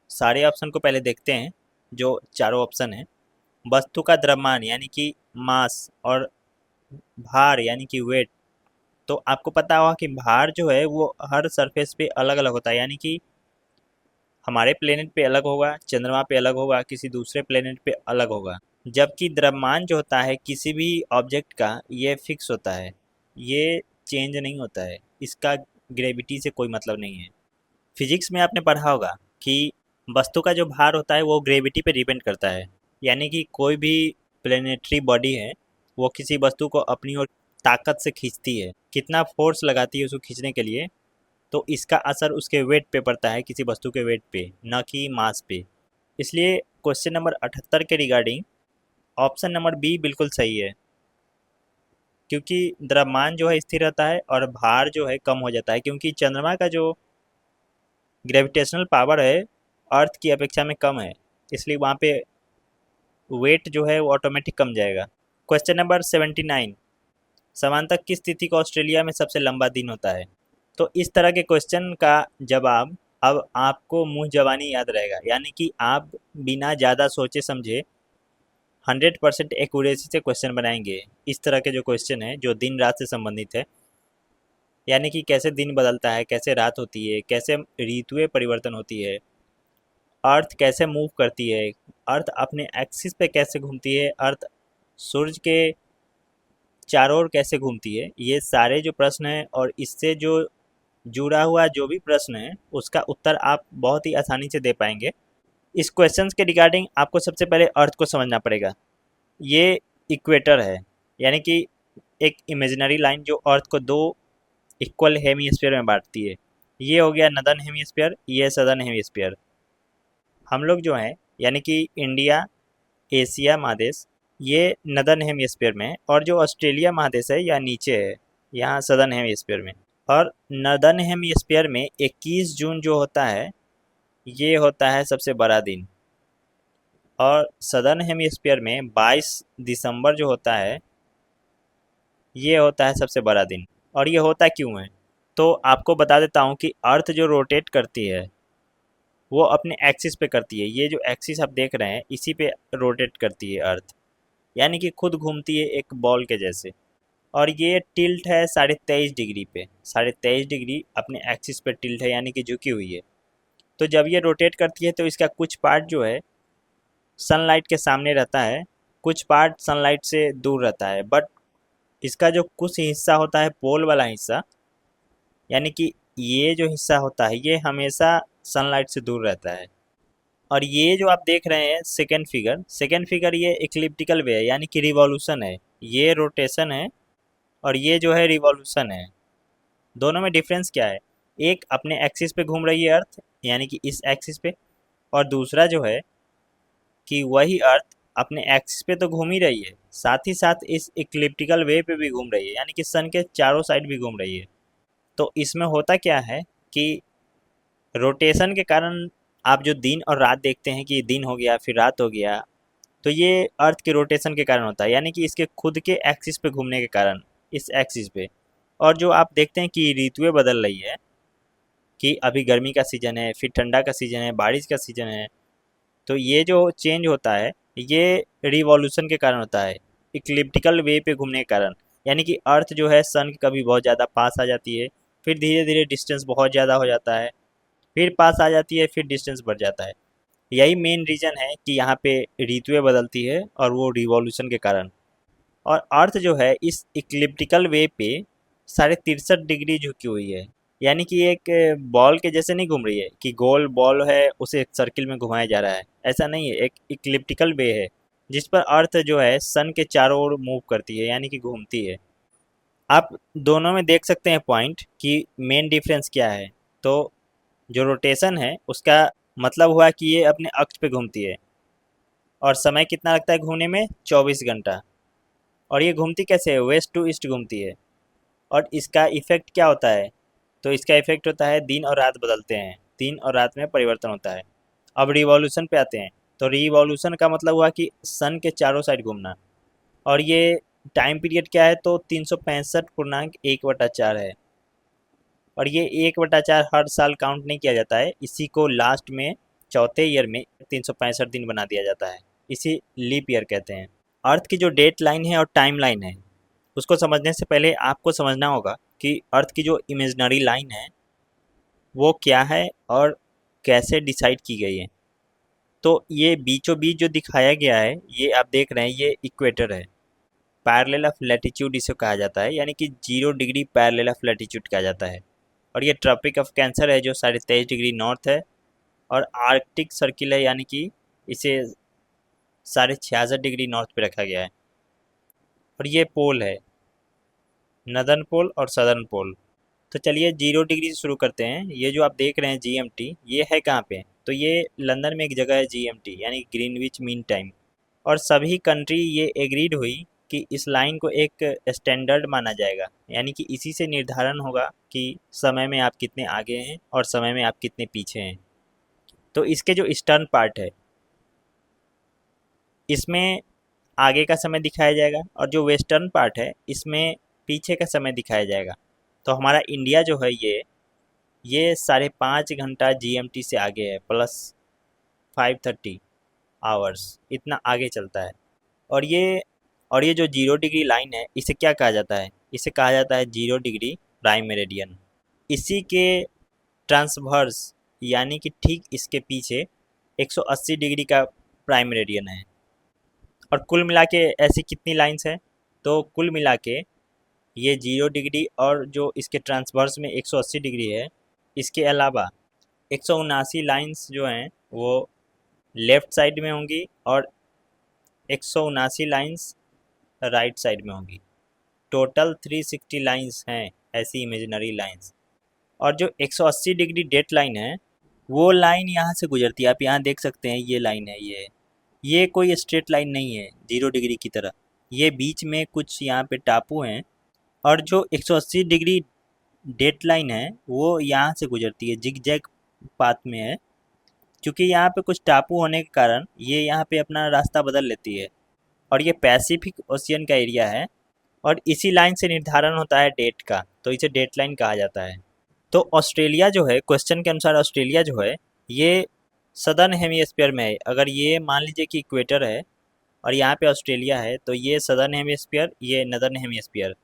सारे ऑप्शन को पहले देखते हैं, जो चारों ऑप्शन है। वस्तु का द्रव्यमान यानी कि मास, और भार यानी कि वेट, तो आपको पता होगा कि भार जो है वो हर सरफेस पे अलग अलग होता है, यानी कि हमारे प्लेनेट पे अलग होगा, चंद्रमा पे अलग होगा, किसी दूसरे प्लेनेट पे अलग होगा। जबकि द्रव्यमान जो होता है किसी भी ऑब्जेक्ट का, ये फिक्स होता है, ये चेंज नहीं होता है, इसका ग्रेविटी से कोई मतलब नहीं है। फिजिक्स में आपने पढ़ा होगा कि वस्तु का जो भार होता है वो ग्रेविटी पे डिपेंड करता है, यानी कि कोई भी प्लेनेटरी बॉडी है वो किसी वस्तु को अपनी ओर ताकत से खींचती है, कितना फोर्स लगाती है उसको खींचने के लिए, तो इसका असर उसके वेट पे पड़ता है, किसी वस्तु के वेट पे, न कि मास पे। इसलिए क्वेश्चन नंबर 78 के रिगार्डिंग ऑप्शन नंबर बी बिल्कुल सही है, क्योंकि द्रव्यमान जो है स्थिर रहता है और भार जो है कम हो जाता है, क्योंकि चंद्रमा का जो ग्रेविटेशनल पावर है अर्थ की अपेक्षा में कम है, इसलिए वहाँ पे वेट जो है वो ऑटोमेटिक कम जाएगा। क्वेश्चन नंबर 79, समानता किस तिथि को ऑस्ट्रेलिया में सबसे लंबा दिन होता है? तो इस तरह के क्वेश्चन का जवाब अब आपको मुंह जबानी याद रहेगा, यानी कि आप बिना ज़्यादा सोचे समझे 100% एक्यूरेसी से क्वेश्चन बनाएंगे। इस तरह के जो क्वेश्चन है जो दिन रात से संबंधित है, यानी कि कैसे दिन बदलता है, कैसे रात होती है, कैसे ऋतुएं परिवर्तन होती है, अर्थ कैसे मूव करती है, अर्थ अपने एक्सिस पे कैसे घूमती है, अर्थ सूरज के चारों ओर कैसे घूमती है, ये सारे जो प्रश्न हैं और इससे जो जुड़ा हुआ जो भी प्रश्न है उसका उत्तर आप बहुत ही आसानी से दे पाएंगे। इस क्वेश्चन के रिगार्डिंग आपको सबसे पहले अर्थ को समझना पड़ेगा। ये इक्वेटर है, यानी कि एक इमेजिनरी लाइन जो अर्थ को दो इक्वल हेमीस्फीयर में बांटती है। ये हो गया नदर्न हेमीस्फीयर, ये सदर्न हेमीस्फीयर। हम लोग जो हैं यानी कि इंडिया, एशिया महादेश, ये नदर्न हेमीस्फीयर में है, और जो ऑस्ट्रेलिया महादेश है यह नीचे है, यहाँ सदर्न हेमीस्फीयर में। और नदर्न हेमीस्फीयर में 21 जून जो होता है ये होता है सबसे बड़ा दिन, और सदर्न हेमीस्फीयर में 22 दिसंबर जो होता है ये होता है सबसे बड़ा दिन। और ये होता क्यों है, तो आपको बता देता हूँ कि अर्थ जो रोटेट करती है वो अपने एक्सिस पे करती है। ये जो एक्सिस आप देख रहे हैं इसी पे रोटेट करती है अर्थ, यानी कि खुद घूमती है एक बॉल के जैसे। और ये टिल्ट है 23.5 डिग्री पे, 23.5 डिग्री अपने एक्सिस पे टिल्ट है, यानी कि झुकी हुई है। तो जब ये रोटेट करती है तो इसका कुछ पार्ट जो है सनलाइट के सामने रहता है, कुछ पार्ट सनलाइट से दूर रहता है, बट इसका जो कुछ हिस्सा होता है पोल वाला हिस्सा, यानी कि ये जो हिस्सा होता है ये हमेशा सनलाइट से दूर रहता है। और ये जो आप देख रहे हैं सेकेंड फिगर ये इक्लिप्टिकल वे है, यानी कि रिवॉल्यूशन है। ये रोटेशन है और ये जो है रिवॉल्यूशन है। दोनों में डिफरेंस क्या है, एक अपने एक्सिस पे घूम रही है अर्थ, यानी कि इस एक्सिस पे, और दूसरा जो है कि वही अर्थ अपने एक्सिस पे तो घूम ही रही है, साथ ही साथ इस इक्लिप्टिकल वे पे भी घूम रही है, यानी कि सन के चारों साइड भी घूम रही है। तो इसमें होता क्या है कि रोटेशन के कारण आप जो दिन और रात देखते हैं कि दिन हो गया फिर रात हो गया, तो ये अर्थ के रोटेशन के कारण होता है, यानी कि इसके खुद के एक्सिस पे घूमने के कारण, इस एक्सिस पे। और जो आप देखते हैं कि ऋतुएं बदल रही है, कि अभी गर्मी का सीज़न है, फिर ठंडा का सीज़न है, बारिश का सीज़न है, तो ये जो चेंज होता है ये रिवॉल्यूशन के कारण होता है, इक्लिप्टिकल वे पे घूमने के कारण। यानी कि अर्थ जो है सन के कभी बहुत ज़्यादा पास आ जाती है, फिर धीरे धीरे डिस्टेंस बहुत ज़्यादा हो जाता है, फिर पास आ जाती है, फिर डिस्टेंस बढ़ जाता है। यही मेन रीज़न है कि यहाँ पे ऋतुएं बदलती है, और वो रिवॉल्यूशन के कारण। और अर्थ जो है इस इक्लिप्टिकल वे पे 63.5 डिग्री झुकी हुई है, यानी कि एक बॉल के जैसे नहीं घूम रही है कि गोल बॉल है उसे एक सर्किल में घुमाया जा रहा है, ऐसा नहीं है। एक इक्लिप्टिकल वे है जिस पर अर्थ जो है सन के चारों ओर मूव करती है, यानी कि घूमती है। आप दोनों में देख सकते हैं पॉइंट कि मेन डिफरेंस क्या है। तो जो रोटेशन है उसका मतलब हुआ कि ये अपने अक्ष पे घूमती है, और समय कितना लगता है घूमने में, 24 घंटा। और ये घूमती कैसे है, वेस्ट टू ईस्ट घूमती है। और इसका इफेक्ट क्या होता है, तो इसका इफेक्ट होता है दिन और रात बदलते हैं, दिन और रात में परिवर्तन होता है। अब रिवॉल्यूशन पे आते हैं, तो रिवॉल्यूशन का मतलब हुआ कि सन के चारों साइड घूमना। और ये टाइम पीरियड क्या है, तो 365.1/4 है। और ये 1/4 हर साल काउंट नहीं किया जाता है, इसी को लास्ट में चौथे ईयर में 365 दिन बना दिया जाता है, इसी लीप ईयर कहते हैं। अर्थ की जो डेट लाइन है और टाइम लाइन है उसको समझने से पहले आपको समझना होगा कि अर्थ की जो इमेजनरी लाइन है वो क्या है और कैसे डिसाइड की गई है। तो ये बीचों बीच जो दिखाया गया है ये आप देख रहे हैं, ये इक्वेटर है, पैरेलल ऑफ लैटिट्यूड इसे कहा जाता है, यानी कि 0 डिग्री पैरेलल ऑफ लैटिट्यूड कहा जाता है। और ये ट्रॉपिक ऑफ कैंसर है जो 23.5 डिग्री नॉर्थ है, और आर्कटिक सर्किल है, यानी कि इसे 66.5 डिग्री नॉर्थ पे रखा गया है। और ये पोल है, नदर्न पोल और सदर्न पोल। तो चलिए 0 डिग्री से शुरू करते हैं। ये जो आप देख रहे हैं GMT, ये है कहाँ पे? तो ये लंदन में एक जगह है GMT, यानी ग्रीनविच मीन टाइम। और सभी कंट्री ये एग्रीड हुई कि इस लाइन को एक स्टैंडर्ड माना जाएगा, यानी कि इसी से निर्धारण होगा कि समय में आप कितने आगे हैं और समय में आप कितने पीछे हैं। तो इसके जो ईस्टर्न पार्ट है, इसमें आगे का समय दिखाया जाएगा, और जो वेस्टर्न पार्ट है इसमें पीछे का समय दिखाया जाएगा। तो हमारा इंडिया जो है ये 5.5 घंटा GMT से आगे है, प्लस 5:30 आवर्स, इतना आगे चलता है। और ये जो 0 डिग्री लाइन है, इसे क्या कहा जाता है? इसे कहा जाता है 0 डिग्री प्राइम मेरिडियन। इसी के ट्रांसवर्स, यानी कि ठीक इसके पीछे 180 डिग्री का प्राइम मेरिडियन है। और कुल मिला के ऐसी कितनी लाइंस हैं? तो कुल मिला के ये 0 डिग्री और जो इसके ट्रांसवर्स में 180 डिग्री है, इसके अलावा 179 लाइंस जो हैं वो लेफ़्ट साइड में होंगी, और 179 लाइंस राइट साइड में होंगी। टोटल 360 लाइंस हैं ऐसी इमेजिनरी लाइंस। और जो 180 डिग्री डेट लाइन है, वो लाइन यहाँ से गुजरती है। आप यहाँ देख सकते हैं, ये लाइन है, ये कोई स्ट्रेट लाइन नहीं है 0 डिग्री की तरह। ये बीच में कुछ यहाँ पे टापू हैं, और जो 180 डिग्री डेट लाइन है वो यहाँ से गुजरती है, जिग जैग पाथ में है। क्योंकि यहाँ पे कुछ टापू होने के कारण ये यहाँ पे अपना रास्ता बदल लेती है। और ये पैसिफिक ओशियन का एरिया है, और इसी लाइन से निर्धारण होता है डेट का, तो इसे डेट लाइन कहा जाता है। तो ऑस्ट्रेलिया जो है, क्वेश्चन के अनुसार ऑस्ट्रेलिया जो है ये सदर्न हेमिस्फीयर में है। अगर ये मान लीजिए कि इक्वेटर है और यहाँ पे ऑस्ट्रेलिया है, तो ये सदर्न हेमिस्फीयर, ये नदर्न हेमिस्फीयर।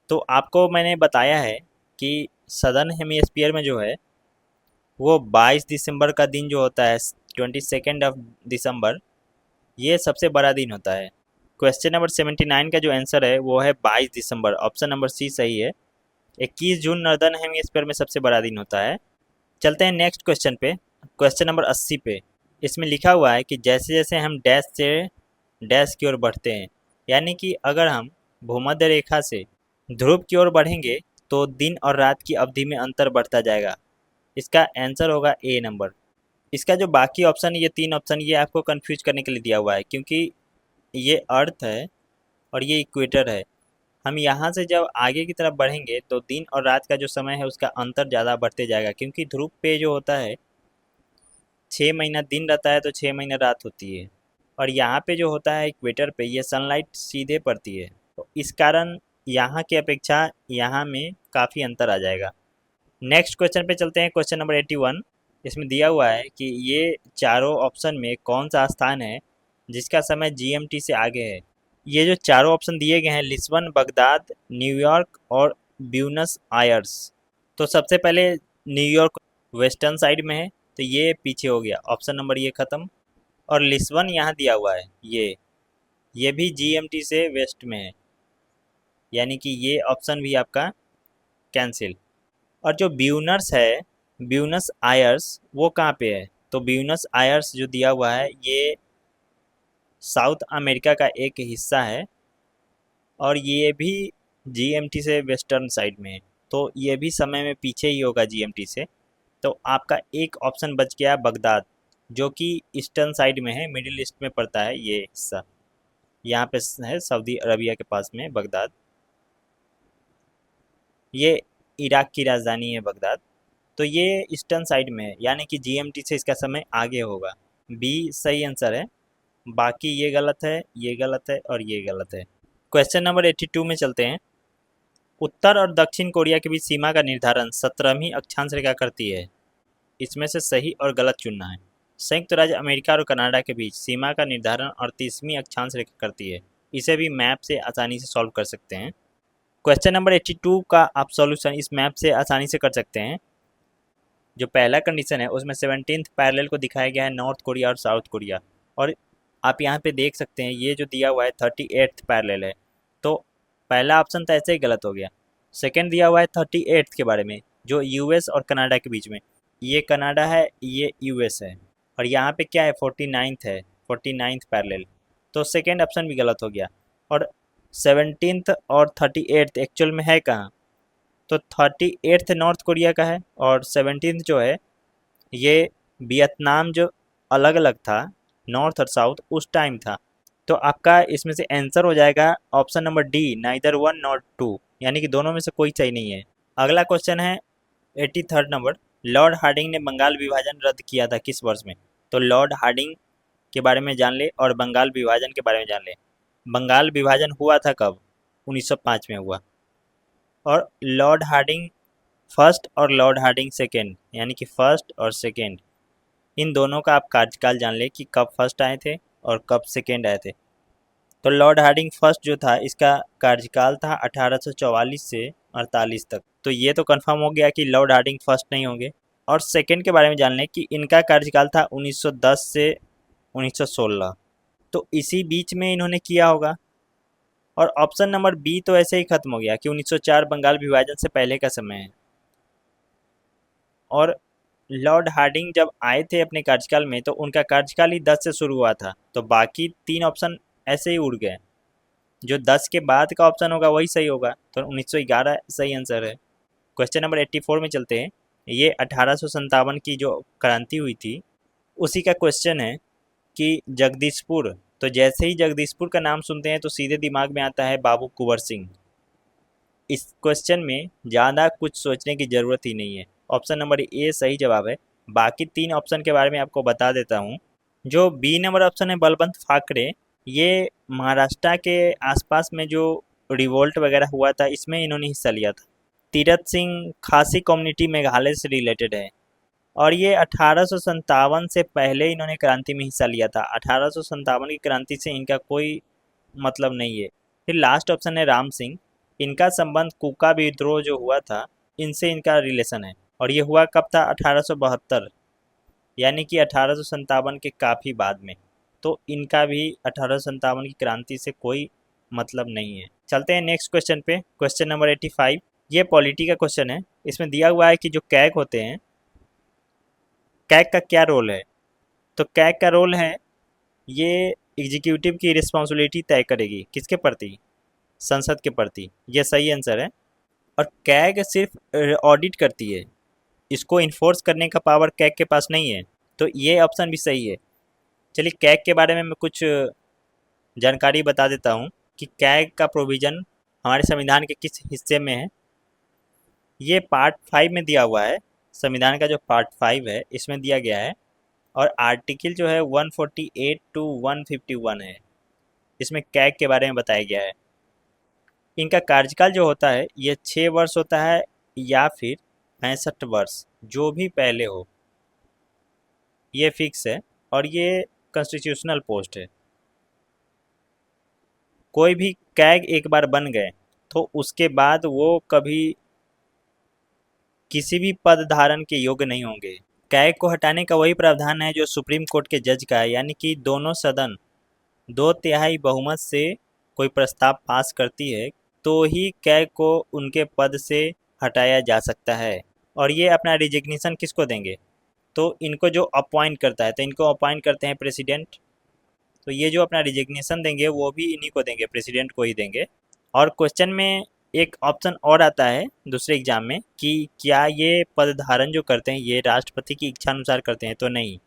तो आपको मैंने बताया है कि सदर्न हेमिस्फीयर में जो है वो 22 दिसंबर का दिन जो होता है, 22 दिसंबर, ये सबसे बड़ा दिन होता है। क्वेश्चन नंबर 79 का जो आंसर है वो है 22 दिसंबर। ऑप्शन नंबर सी सही है। 21 जून नॉर्दर्न हेमिस्फीयर में सबसे बड़ा दिन होता है। चलते हैं नेक्स्ट क्वेश्चन पे, क्वेश्चन नंबर 80 पे। इसमें लिखा हुआ है कि जैसे जैसे हम डैश से डैश की ओर बढ़ते हैं, यानी कि अगर हम भूमध्य रेखा से ध्रुव की ओर बढ़ेंगे तो दिन और रात की अवधि में अंतर बढ़ता जाएगा। इसका आंसर होगा ए नंबर। इसका जो बाकी ऑप्शन, ये 3 ऑप्शन, ये आपको कंफ्यूज करने के लिए दिया हुआ है, क्योंकि ये अर्थ है और ये इक्वेटर है। हम यहाँ से जब आगे की तरफ बढ़ेंगे तो दिन और रात का जो समय है उसका अंतर ज़्यादा बढ़ते जाएगा, क्योंकि ध्रुव पे जो होता है 6 महीना दिन रहता है तो 6 महीना रात होती है। और यहाँ पे जो होता है इक्वेटर पे, ये सनलाइट सीधे पड़ती है, तो इस कारण यहाँ की अपेक्षा यहाँ में काफ़ी अंतर आ जाएगा। नेक्स्ट क्वेश्चन पे चलते हैं, क्वेश्चन नंबर 81। इसमें दिया हुआ है कि ये चारों ऑप्शन में कौन सा स्थान है जिसका समय GMT से आगे है। ये जो चारों ऑप्शन दिए गए हैं, लिस्बन, बगदाद, न्यूयॉर्क और ब्यूनस आयर्स। तो सबसे पहले न्यूयॉर्क वेस्टर्न साइड में है, तो ये पीछे हो गया, ऑप्शन नंबर ये ख़त्म। और लिस्बन यहाँ दिया हुआ है, ये भी GMT से वेस्ट में है, यानी कि ये ऑप्शन भी आपका कैंसिल। और जो ब्यूनस है, ब्यूनस आयर्स, वो कहाँ पे है? तो ब्यूनस आयर्स जो दिया हुआ है ये साउथ अमेरिका का एक हिस्सा है, और ये भी GMT से वेस्टर्न साइड में है, तो ये भी समय में पीछे ही होगा GMT से। तो आपका एक ऑप्शन बच गया बगदाद, जो कि ईस्टर्न साइड में है, मिडिल ईस्ट में पड़ता है ये हिस्सा। यहाँ पे है सऊदी अरबिया के पास में बगदाद, ये इराक की राजधानी है बगदाद। तो ये ईस्टर्न साइड में है, यानी कि GMT से इसका समय आगे होगा। बी सही आंसर है। बाकी ये गलत है, ये गलत है और ये गलत है। क्वेश्चन नंबर 82 में चलते हैं। उत्तर और दक्षिण कोरिया के बीच सीमा का निर्धारण 17वीं अक्षांश रेखा करती है। इसमें से सही और गलत चुनना है। संयुक्त राज्य अमेरिका और कनाडा के बीच सीमा का निर्धारण 38वीं अक्षांश रेखा करती है। इसे भी मैप से आसानी से सॉल्व कर सकते हैं। क्वेश्चन नंबर 82 का आप सॉल्यूशन इस मैप से आसानी से कर सकते हैं। जो पहला कंडीशन है उसमें 17th पैरेलल को दिखाया गया है नॉर्थ कोरिया और साउथ कोरिया, और आप यहाँ पे देख सकते हैं ये जो दिया हुआ है 38th पैरेलल है। तो पहला ऑप्शन तो ऐसे ही गलत हो गया। सेकंड दिया हुआ है 38th के बारे में, जो यूएस और कनाडा के बीच में, ये कनाडा है, ये यूएस है। और यहाँ पे क्या है, 49th है, 49th पैरेलल। तो सेकेंड ऑप्शन भी गलत हो गया। और 17th और 38th एक्चुअल में है कहाँ? तो 38th नॉर्थ कोरिया का है, और 17th जो है ये वियतनाम जो अलग अलग था, नॉर्थ और साउथ उस टाइम था। तो आपका इसमें से आंसर हो जाएगा option number D, neither one not two, यानी कि दोनों में से कोई सही नहीं है। अगला क्वेश्चन है 83rd नंबर। लॉर्ड हार्डिंग ने बंगाल विभाजन रद्द किया था किस वर्ष में? तो लॉर्ड हार्डिंग के बारे में जान ले और बंगाल विभाजन के बारे में जान ले। बंगाल विभाजन हुआ था कब? 1905 में हुआ। और लॉर्ड हार्डिंग फर्स्ट और लॉर्ड हार्डिंग सेकेंड, यानी कि फर्स्ट और सेकेंड, इन दोनों का आप कार्यकाल जान ले कि कब फर्स्ट आए थे और कब सेकेंड आए थे। तो लॉर्ड हार्डिंग फर्स्ट जो था इसका कार्यकाल था 1844 से 48 तक। तो ये तो कंफर्म हो गया कि लॉर्ड हार्डिंग फर्स्ट नहीं होंगे। और सेकेंड के बारे में जान लें कि इनका कार्यकाल था 1910 से 1916। तो इसी बीच में इन्होंने किया होगा। और ऑप्शन नंबर बी तो ऐसे ही खत्म हो गया कि 1904 बंगाल विभाजन से पहले का समय है। और लॉर्ड हार्डिंग जब आए थे अपने कार्यकाल में तो उनका कार्यकाल ही 10 से शुरू हुआ था, तो बाकी 3 ऑप्शन ऐसे ही उड़ गए। जो 10 के बाद का ऑप्शन होगा वही सही होगा, तो 1911 सही आंसर है। क्वेश्चन नंबर 84 में चलते हैं। ये 1857 की जो क्रांति हुई थी उसी का क्वेश्चन है कि जगदीशपुर, तो जैसे ही जगदीशपुर का नाम सुनते हैं तो सीधे दिमाग में आता है बाबू कुंवर सिंह। इस क्वेश्चन में ज़्यादा कुछ सोचने की ज़रूरत ही नहीं है, ऑप्शन नंबर ए सही जवाब है। बाकी 3 ऑप्शन के बारे में आपको बता देता हूँ। जो बी नंबर ऑप्शन है बलवंत फाकरे, ये महाराष्ट्र के आसपास में जो रिवोल्ट वगैरह हुआ था इसमें इन्होंने हिस्सा लिया था। तीरथ सिंह खासी कम्युनिटी मेघालय से रिलेटेड है, और ये 1857 से पहले इन्होंने क्रांति में हिस्सा लिया था। 1857 की क्रांति से इनका कोई मतलब नहीं है। फिर लास्ट ऑप्शन है राम सिंह, इनका संबंध कुका विद्रोह जो हुआ था इनसे इनका रिलेशन है, और ये हुआ कब था? 1872, यानी कि 1857 के काफ़ी बाद में। तो इनका भी 1857 की क्रांति से कोई मतलब नहीं है। चलते हैं नेक्स्ट क्वेश्चन पे, क्वेश्चन नंबर 85। ये पॉलिटी का क्वेश्चन है। इसमें दिया हुआ है कि जो कैग होते हैं, कैग का क्या रोल है? तो कैग का रोल है, ये एग्जीक्यूटिव की रिस्पॉन्सिबिलिटी तय करेगी किसके प्रति? संसद के प्रति। ये सही आंसर है। और कैग सिर्फ ऑडिट करती है, इसको इन्फोर्स करने का पावर कैग के पास नहीं है। तो ये ऑप्शन भी सही है। चलिए कैग के बारे में मैं कुछ जानकारी बता देता हूँ कि कैग का प्रोविज़न हमारे संविधान के किस हिस्से में है। ये पार्ट 5 में दिया हुआ है। संविधान का जो पार्ट 5 है इसमें दिया गया है, और आर्टिकल जो है 148 टू 151 है, इसमें कैग के बारे में बताया गया है। इनका कार्यकाल जो होता है ये 6 वर्ष होता है या फिर 65 वर्ष, जो भी पहले हो, ये फिक्स है। और ये कॉन्स्टिट्यूशनल पोस्ट है। कोई भी कैग एक बार बन गए तो उसके बाद वो कभी किसी भी पद धारण के योग्य नहीं होंगे। कैग को हटाने का वही प्रावधान है जो सुप्रीम कोर्ट के जज का है, यानी कि दोनों सदन 2/3 बहुमत से कोई प्रस्ताव पास करती है तो ही कैग को उनके पद से हटाया जा सकता है। और ये अपना रिजिग्नेशन किसको देंगे? तो इनको जो अपॉइंट करता है, तो इनको अपॉइंट करते हैं प्रेसिडेंट। तो ये जो अपना रिजिग्नेशन देंगे वो भी इन्हीं को देंगे, प्रेसिडेंट को ही देंगे। और क्वेश्चन में एक ऑप्शन और आता है दूसरे एग्जाम में कि क्या ये पद धारण जो करते हैं ये राष्ट्रपति की इच्छा अनुसार करते हैं? तो नहीं,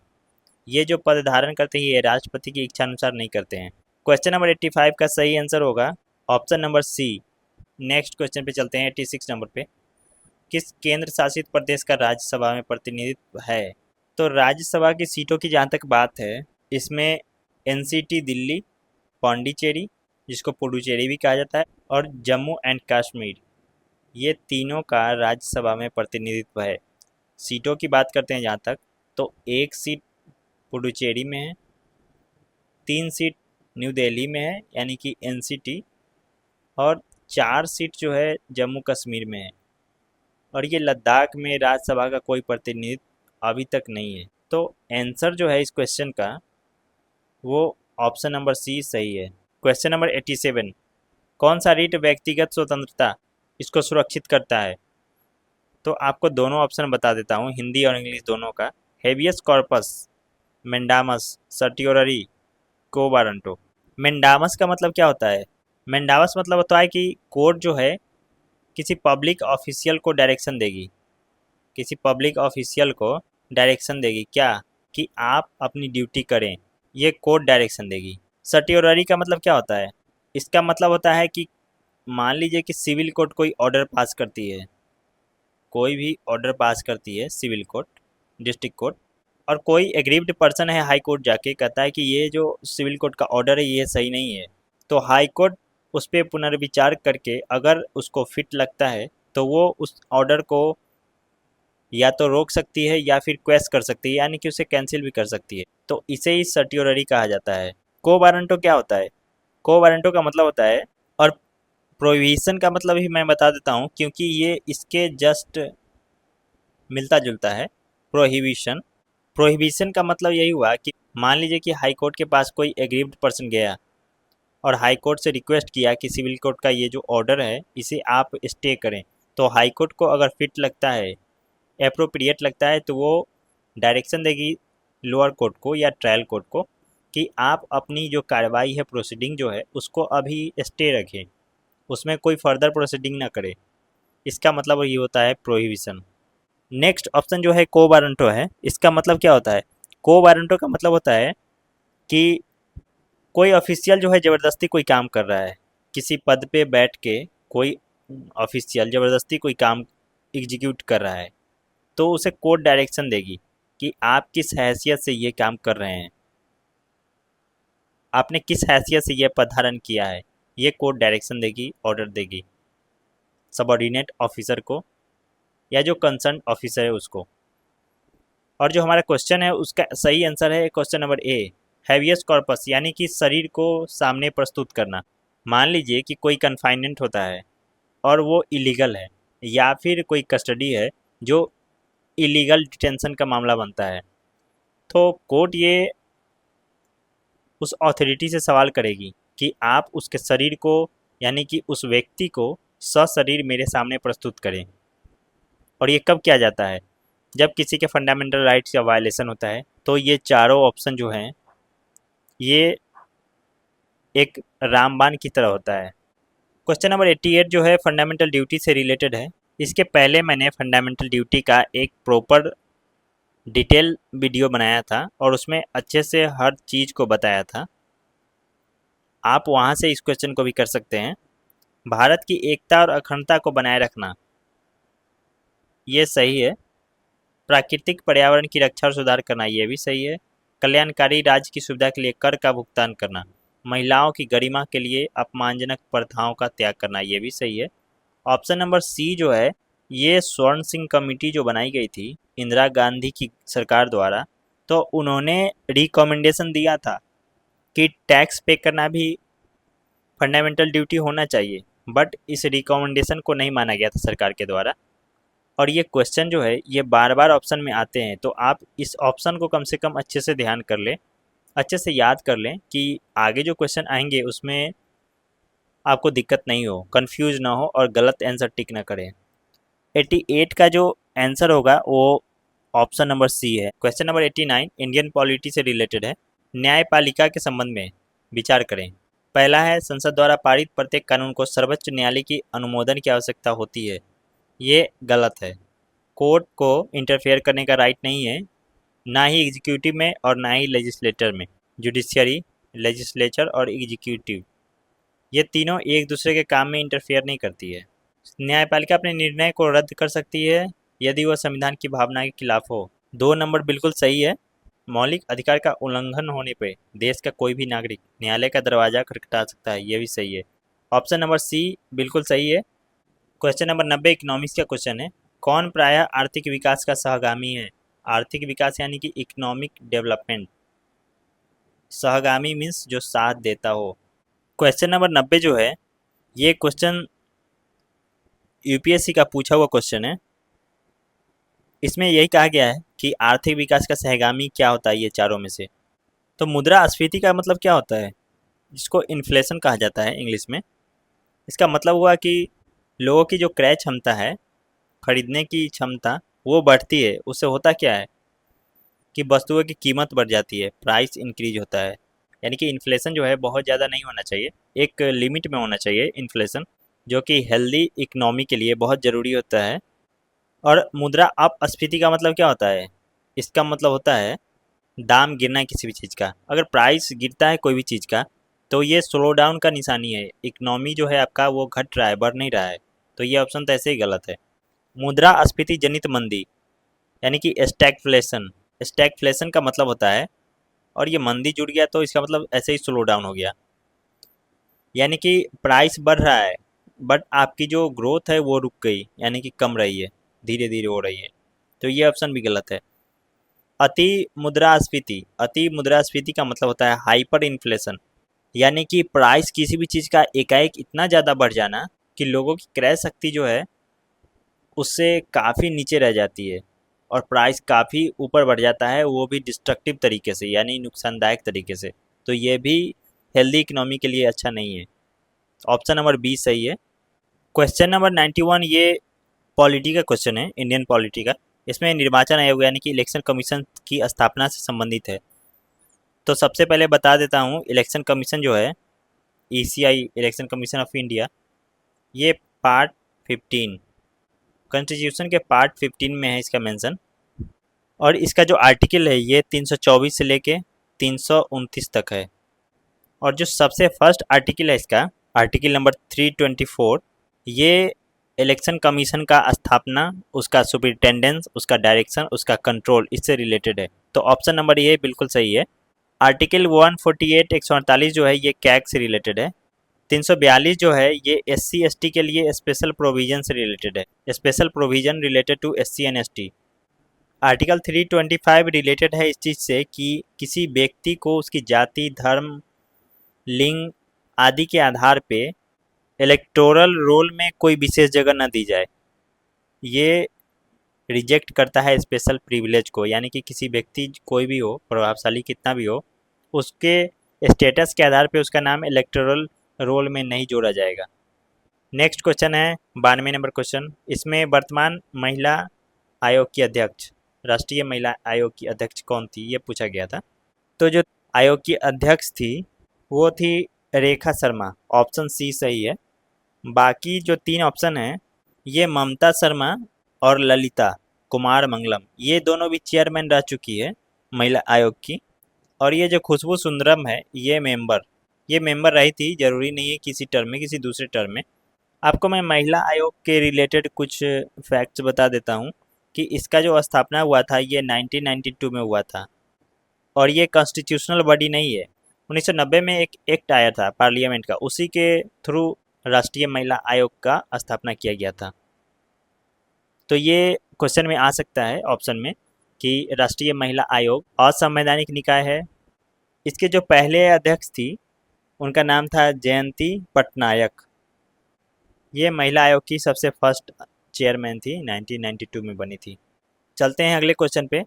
ये जो पद धारण करते हैं ये राष्ट्रपति की इच्छा अनुसार नहीं करते हैं। क्वेश्चन नंबर 85 का सही आंसर होगा option number C. Next question पे चलते हैं 86 नंबर पे। किस केंद्र शासित प्रदेश का राज्यसभा में प्रतिनिधित्व है? तो राज्यसभा की सीटों की जहाँ तक बात है, इसमें एनसीटी दिल्ली, पौंडीचेरी जिसको पुडुचेरी भी कहा जाता है, और जम्मू एंड कश्मीर, ये तीनों का राज्यसभा में प्रतिनिधित्व है। सीटों की बात करते हैं जहाँ तक, तो 1 सीट पुडुचेरी में है, 3 सीट न्यू दिल्ली में है यानी कि एनसीटी, और 4 सीट जो है जम्मू कश्मीर में है। और ये लद्दाख में राज्यसभा का कोई प्रतिनिधित्व अभी तक नहीं है। तो आंसर जो है इस क्वेश्चन का वो ऑप्शन नंबर सी सही है। Question number 87। कौन सा रीट व्यक्तिगत स्वतंत्रता इसको सुरक्षित करता है? तो आपको दोनों ऑप्शन बता देता हूँ, हिंदी और इंग्लिश दोनों का। हेबियस कॉर्पस, मेंडामस, सर्टियोररी, को वारंटो। मेंडामस का मतलब क्या होता है? मेंडामस मतलब होता है कि कोर्ट जो है किसी पब्लिक ऑफिशियल को डायरेक्शन देगी, किसी पब्लिक ऑफिशियल को डायरेक्शन देगी क्या, कि आप अपनी ड्यूटी करें, ये कोर्ट डायरेक्शन देगी। सर्टियोररी का मतलब क्या होता है? इसका मतलब होता है कि मान लीजिए कि सिविल कोर्ट कोई ऑर्डर पास करती है, कोई भी ऑर्डर पास करती है सिविल कोर्ट, डिस्ट्रिक्ट कोर्ट, और कोई एग्रीव्ड पर्सन है हाई कोर्ट जाके कहता है कि ये जो सिविल कोर्ट का ऑर्डर है ये सही नहीं है, तो हाई कोर्ट उस पर पुनर्विचार करके अगर उसको फिट लगता है तो वो उस ऑर्डर को या तो रोक सकती है या फिर क्वेश कर सकती है, यानी कि उसे कैंसिल भी कर सकती है। तो इसे ही सर्टियोररी कहा जाता है। को वारंटो क्या होता है? को वारंटो का मतलब होता है, और प्रोहिबिशन का मतलब ही मैं बता देता हूँ क्योंकि ये इसके जस्ट मिलता जुलता है। प्रोहिबिशन, प्रोहिबिशन का मतलब यही हुआ कि मान लीजिए कि हाई कोर्ट के पास कोई एग्रीव्ड पर्सन गया और हाई कोर्ट से रिक्वेस्ट किया कि सिविल कोर्ट का ये जो ऑर्डर है इसे आप स्टे करें, तो हाई कोर्ट को अगर फिट लगता है, एप्रोप्रिएट लगता है, तो वो डायरेक्शन देगी लोअर कोर्ट को या ट्रायल कोर्ट को कि आप अपनी जो कार्रवाई है, प्रोसीडिंग जो है उसको अभी स्टे रखें, उसमें कोई फर्दर प्रोसीडिंग ना करे। इसका मतलब ये होता है प्रोहिबिशन। नेक्स्ट ऑप्शन जो है को वारंटो है। इसका मतलब क्या होता है? को वारंटो का मतलब होता है कि कोई ऑफिशियल जो है ज़बरदस्ती कोई काम कर रहा है, किसी पद पे बैठ के कोई ऑफिशियल ज़बरदस्ती कोई काम एग्जीक्यूट कर रहा है, तो उसे कोर्ट डायरेक्शन देगी कि आप किस हैसियत से ये काम कर रहे हैं, आपने किस हैसियत से ये पद धारण किया है, ये कोर्ट डायरेक्शन देगी, ऑर्डर देगी सबॉर्डिनेट ऑफिसर को या जो कंसर्न ऑफिसर है उसको। और जो हमारा क्वेश्चन है उसका सही आंसर है question number A, habeas corpus, यानी कि शरीर को सामने प्रस्तुत करना। मान लीजिए कि कोई कन्फाइनमेंट होता है और वो इलीगल है, या फिर कोई कस्टडी है जो इलीगल डिटेंशन का मामला बनता है, तो कोर्ट ये उस अथॉरिटी से सवाल करेगी कि आप उसके शरीर को, यानी कि उस व्यक्ति को सशरीर मेरे सामने प्रस्तुत करें। और ये कब किया जाता है? जब किसी के फंडामेंटल राइट्स का वायलेशन होता है। तो ये चारों ऑप्शन जो हैं ये एक रामबाण की तरह होता है। क्वेश्चन नंबर 88 जो है फंडामेंटल ड्यूटी से रिलेटेड है। इसके पहले मैंने फंडामेंटल ड्यूटी का एक प्रॉपर डिटेल वीडियो बनाया था और उसमें अच्छे से हर चीज़ को बताया था, आप वहाँ से इस क्वेश्चन को भी कर सकते हैं। भारत की एकता और अखंडता को बनाए रखना, ये सही है। प्राकृतिक पर्यावरण की रक्षा और सुधार करना, ये भी सही है। कल्याणकारी राज्य की सुविधा के लिए कर का भुगतान करना, महिलाओं की गरिमा के लिए अपमानजनक प्रथाओं का त्याग करना, ये भी सही है। ऑप्शन नंबर सी जो है, ये स्वर्ण सिंह कमेटी जो बनाई गई थी इंदिरा गांधी की सरकार द्वारा, तो उन्होंने रिकमेंडेशन दिया था कि टैक्स पे करना भी फंडामेंटल ड्यूटी होना चाहिए, बट इस रिकमेंडेशन को नहीं माना गया था सरकार के द्वारा। और ये क्वेश्चन जो है ये बार बार ऑप्शन में आते हैं, तो आप इस ऑप्शन को कम से कम अच्छे से ध्यान कर लें, अच्छे से याद कर लें कि आगे जो क्वेश्चन आएंगे उसमें आपको दिक्कत नहीं हो, कंफ्यूज ना हो और गलत आंसर टिक ना करें। 88 का जो आंसर होगा वो ऑप्शन नंबर सी है। क्वेश्चन नंबर 89 इंडियन पॉलिटी से रिलेटेड है। न्यायपालिका के संबंध में विचार करें। पहला है, संसद द्वारा पारित प्रत्येक कानून को सर्वोच्च न्यायालय की अनुमोदन की आवश्यकता होती है, ये गलत है। कोर्ट को इंटरफेयर करने का राइट नहीं है, ना ही एग्जीक्यूटिव में और ना ही लेजिस्लेटर में। जुडिशियरी, लेजिस्लेचर और एग्जीक्यूटिव, ये तीनों एक दूसरे के काम में इंटरफेयर नहीं करती है। न्यायपालिका अपने निर्णय को रद्द कर सकती है यदि वह संविधान की भावना के खिलाफ हो। 2 नंबर बिल्कुल सही है। मौलिक अधिकार का उल्लंघन होने पर देश का कोई भी नागरिक न्यायालय का दरवाजा खटखटा सकता है, ये भी सही है। ऑप्शन नंबर सी बिल्कुल सही है। क्वेश्चन नंबर 90 इकोनॉमिक्स का क्वेश्चन है। कौन प्रायः आर्थिक विकास का सहगामी है? आर्थिक विकास यानी कि इकोनॉमिक डेवलपमेंट। सहगामी मीन्स जो साथ देता हो। क्वेश्चन नंबर 90 जो है ये क्वेश्चन यूपीएससी का पूछा हुआ क्वेश्चन है। इसमें यही कहा गया है कि आर्थिक विकास का सहगामी क्या होता है ये चारों में से। तो मुद्रास्फीति का मतलब क्या होता है? जिसको इन्फ्लेशन कहा जाता है इंग्लिश में। इसका मतलब हुआ कि लोगों की जो क्रय क्षमता है, खरीदने की क्षमता, वो बढ़ती है। उससे होता क्या है कि वस्तुओं की कीमत बढ़ जाती है, प्राइस इंक्रीज होता है। यानी कि इन्फ्लेशन जो है बहुत ज़्यादा नहीं होना चाहिए, एक लिमिट में होना चाहिए इन्फ्लेशन। जो कि हेल्दी इकोनॉमी के लिए बहुत ज़रूरी होता है। और मुद्रा अपस्फीति का मतलब क्या होता है? इसका मतलब होता है दाम गिरना किसी भी चीज़ का। अगर प्राइस गिरता है कोई भी चीज़ का तो ये स्लो डाउन का निशानी है, इकोनॉमी जो है आपका वो घट रहा है, बढ़ नहीं रहा है। तो ये ऑप्शन तो ऐसे ही गलत है। मुद्रास्फीति जनित मंदी यानी कि स्टैगफ्लेशन, स्टैगफ्लेशन का मतलब होता है, और ये मंदी जुड़ गया तो इसका मतलब ऐसे ही स्लो डाउन हो गया, यानी कि प्राइस बढ़ रहा है बट आपकी जो ग्रोथ है वो रुक गई, यानी कि कम रही है, धीरे धीरे हो रही है। तो ये ऑप्शन भी गलत है। अति मुद्रास्फीति, अति मुद्रास्फीति का मतलब होता है हाइपर इन्फ्लेशन, यानी कि प्राइस किसी भी चीज़ का एकाएक इतना ज़्यादा बढ़ जाना कि लोगों की क्रय शक्ति जो है उससे काफ़ी नीचे रह जाती है, और प्राइस काफ़ी ऊपर बढ़ जाता है, वो भी डिस्ट्रक्टिव तरीके से, यानी नुकसानदायक तरीके से। तो ये भी हेल्दी इकोनॉमी के लिए अच्छा नहीं है। ऑप्शन नंबर बी सही है। क्वेश्चन नंबर 91 ये पॉलिटी का क्वेश्चन है, इंडियन पॉलिटी का। इसमें निर्वाचन आयोग यानी कि इलेक्शन कमीशन की स्थापना से संबंधित है। तो सबसे पहले बता देता हूँ, इलेक्शन कमीशन जो है, ECI, election commission of India, ये पार्ट 15 कॉन्स्टिट्यूशन के पार्ट 15 में है इसका मेंशन। और इसका जो आर्टिकल है ये 324 से लेके 329 तक है। और जो सबसे फर्स्ट आर्टिकल है इसका, आर्टिकल नंबर 324, ये इलेक्शन कमीशन का स्थापना, उसका सुपरिटेंडेंस, उसका डायरेक्शन, उसका कंट्रोल, इससे रिलेटेड है। तो ऑप्शन नंबर ये बिल्कुल सही है। आर्टिकल 148 148 जो है ये कैग से रिलेटेड है। 342 जो है ये SC ST के लिए स्पेशल प्रोविजन से रिलेटेड है, special provision related to SC and ST। Article 325 related है इस चीज़ से कि किसी व्यक्ति को उसकी जाति, धर्म, लिंग आदि के आधार पे इलेक्टोरल रोल में कोई विशेष जगह न दी जाए। ये रिजेक्ट करता है स्पेशल प्रिविलेज को, यानी कि किसी व्यक्ति कोई भी हो, प्रभावशाली कितना भी हो, उसके स्टेटस के आधार पे उसका नाम इलेक्टोरल रोल में नहीं जोड़ा जाएगा। नेक्स्ट क्वेश्चन है 92 नंबर क्वेश्चन। इसमें वर्तमान महिला आयोग की अध्यक्ष, राष्ट्रीय महिला आयोग की अध्यक्ष कौन थी, ये पूछा गया था। तो जो आयोग की अध्यक्ष थी वो थी रेखा शर्मा, ऑप्शन सी सही है। बाकी जो तीन ऑप्शन हैं ये ममता शर्मा और ललिता कुमार मंगलम, ये दोनों भी चेयरमैन रह चुकी है महिला आयोग की। और ये जो खुशबू सुंदरम है ये मेंबर रही थी, जरूरी नहीं है किसी टर्म में, किसी दूसरे टर्म में। आपको मैं महिला आयोग के रिलेटेड कुछ फैक्ट्स बता देता हूँ कि इसका जो स्थापना हुआ था ये 1992 में हुआ था, और ये कॉन्स्टिट्यूशनल बॉडी नहीं है। 1990 में एक एक्ट आया था पार्लियामेंट का, उसी के थ्रू राष्ट्रीय महिला आयोग का स्थापना किया गया था। तो ये क्वेश्चन में आ सकता है ऑप्शन में कि राष्ट्रीय महिला आयोग असंवैधानिक निकाय है। इसके जो पहले अध्यक्ष थी उनका नाम था जयंती पटनायक, ये महिला आयोग की सबसे फर्स्ट चेयरमैन थी, 1992 में बनी थी। चलते हैं अगले क्वेश्चन पे।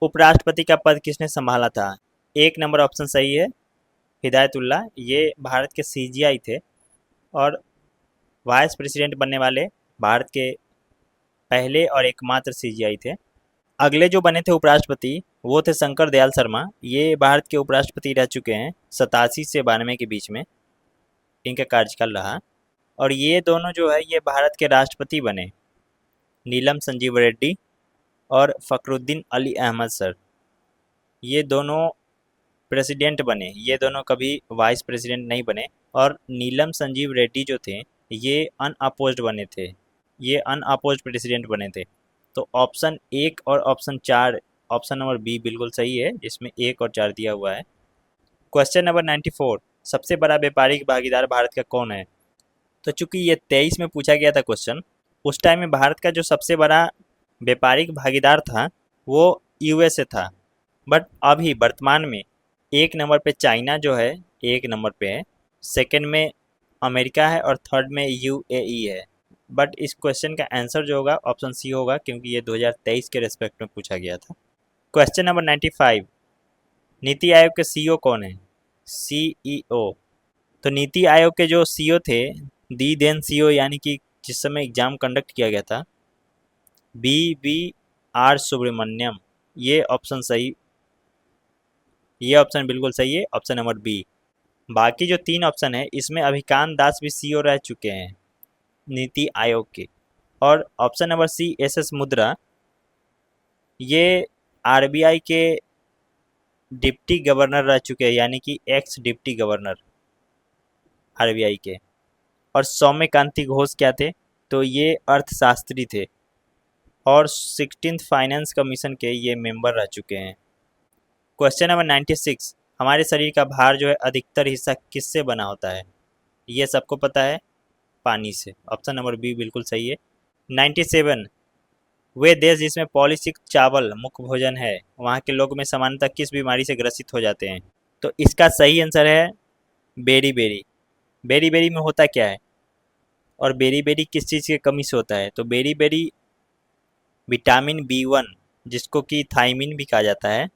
उपराष्ट्रपति का पद किसने संभाला था? एक नंबर ऑप्शन सही है, हिदायतुल्लाह, ये भारत के CGI थे और वाइस प्रेसिडेंट बनने वाले भारत के पहले और एकमात्र CGI थे। अगले जो बने थे उपराष्ट्रपति वो थे शंकर दयाल शर्मा, ये भारत के उपराष्ट्रपति रह चुके हैं 87 से 92 के बीच में इनका कार्यकाल रहा। और ये दोनों जो है ये भारत के राष्ट्रपति बने, नीलम संजीव रेड्डी और फखरुद्दीन अली अहमद सर, ये दोनों प्रेसिडेंट बने, ये दोनों कभी वाइस प्रेसिडेंट नहीं बने। और नीलम संजीव रेड्डी जो थे ये अनअपोज्ड बने थे, ये अनअपोज्ड प्रेसिडेंट बने थे। तो ऑप्शन 1 और ऑप्शन 4, ऑप्शन नंबर बी बिल्कुल सही है, जिसमें 1 और 4 दिया हुआ है। क्वेश्चन नंबर 94, सबसे बड़ा व्यापारिक भागीदार भारत का कौन है? तो चूंकि ये 23 में पूछा गया था क्वेश्चन, उस टाइम में भारत का जो सबसे बड़ा व्यापारिक भागीदार था वो USA था। बट अभी वर्तमान में 1 नंबर पे चाइना जो है, 1 नंबर पे है, सेकंड में अमेरिका है और थर्ड में UAE है। बट इस क्वेश्चन का आंसर जो होगा ऑप्शन सी होगा, क्योंकि ये 2023 के रेस्पेक्ट में पूछा गया था। क्वेश्चन नंबर 95, नीति आयोग के CEO कौन है? CEO, तो नीति आयोग के जो CEO थे, दी देन CEO, यानी कि जिस समय एग्जाम कंडक्ट किया गया था, BVR सुब्रमण्यम, ये ऑप्शन सही, ये ऑप्शन बिल्कुल सही है, ऑप्शन नंबर बी। बाकी जो 3 ऑप्शन है इसमें अभिकांत दास भी सीईओ रह चुके हैं नीति आयोग के। और ऑप्शन नंबर सी एस मुद्रा, ये आरबीआई के डिप्टी गवर्नर रह चुके हैं, यानी कि एक्स डिप्टी गवर्नर आरबीआई के। और सौम्यकांति घोष क्या थे, तो ये अर्थशास्त्री थे और 16th फाइनेंस कमीशन के ये मेंबर रह चुके हैं। क्वेश्चन नंबर 96, हमारे शरीर का भार जो है अधिकतर हिस्सा किससे बना होता है? ये सबको पता है, पानी से। ऑप्शन नंबर बी बिल्कुल सही है। 97, वे देश जिसमें पॉलीसिक चावल मुख्य भोजन है वहाँ के लोग में सामान्यतः किस बीमारी से ग्रसित हो जाते हैं? तो इसका सही आंसर है बेरी बेरी। बेरी बेरी में होता क्या है और बेरी बेरी किस चीज़ की कमी से होता है? तो बेरी बेरी विटामिन B1, जिसको कि थायमिन भी कहा जाता है,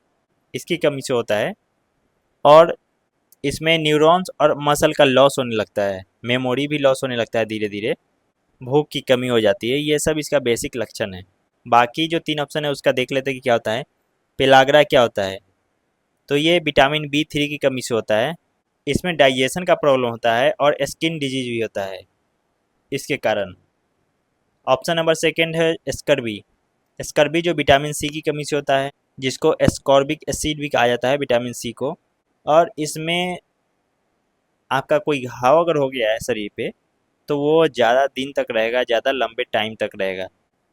इसकी कमी से होता है। और इसमें न्यूरॉन्स और मसल का लॉस होने लगता है, मेमोरी भी लॉस होने लगता है धीरे धीरे, भूख की कमी हो जाती है। ये सब इसका बेसिक लक्षण है। बाकी जो 3 ऑप्शन है उसका देख लेते हैं कि क्या होता है। पेलाग्रा क्या होता है? तो ये विटामिन B3 की कमी से होता है। इसमें डाइजेशन का प्रॉब्लम होता है और स्किन डिजीज भी होता है इसके कारण। ऑप्शन नंबर सेकंड है स्कर्बी। स्कर्बी जो विटामिन सी की कमी से होता है, जिसको एस्कॉर्बिक एसिड भी कहा जाता है विटामिन सी को। और इसमें आपका कोई घाव अगर हो गया है शरीर पे तो वो ज़्यादा दिन तक रहेगा, ज़्यादा लंबे टाइम तक रहेगा।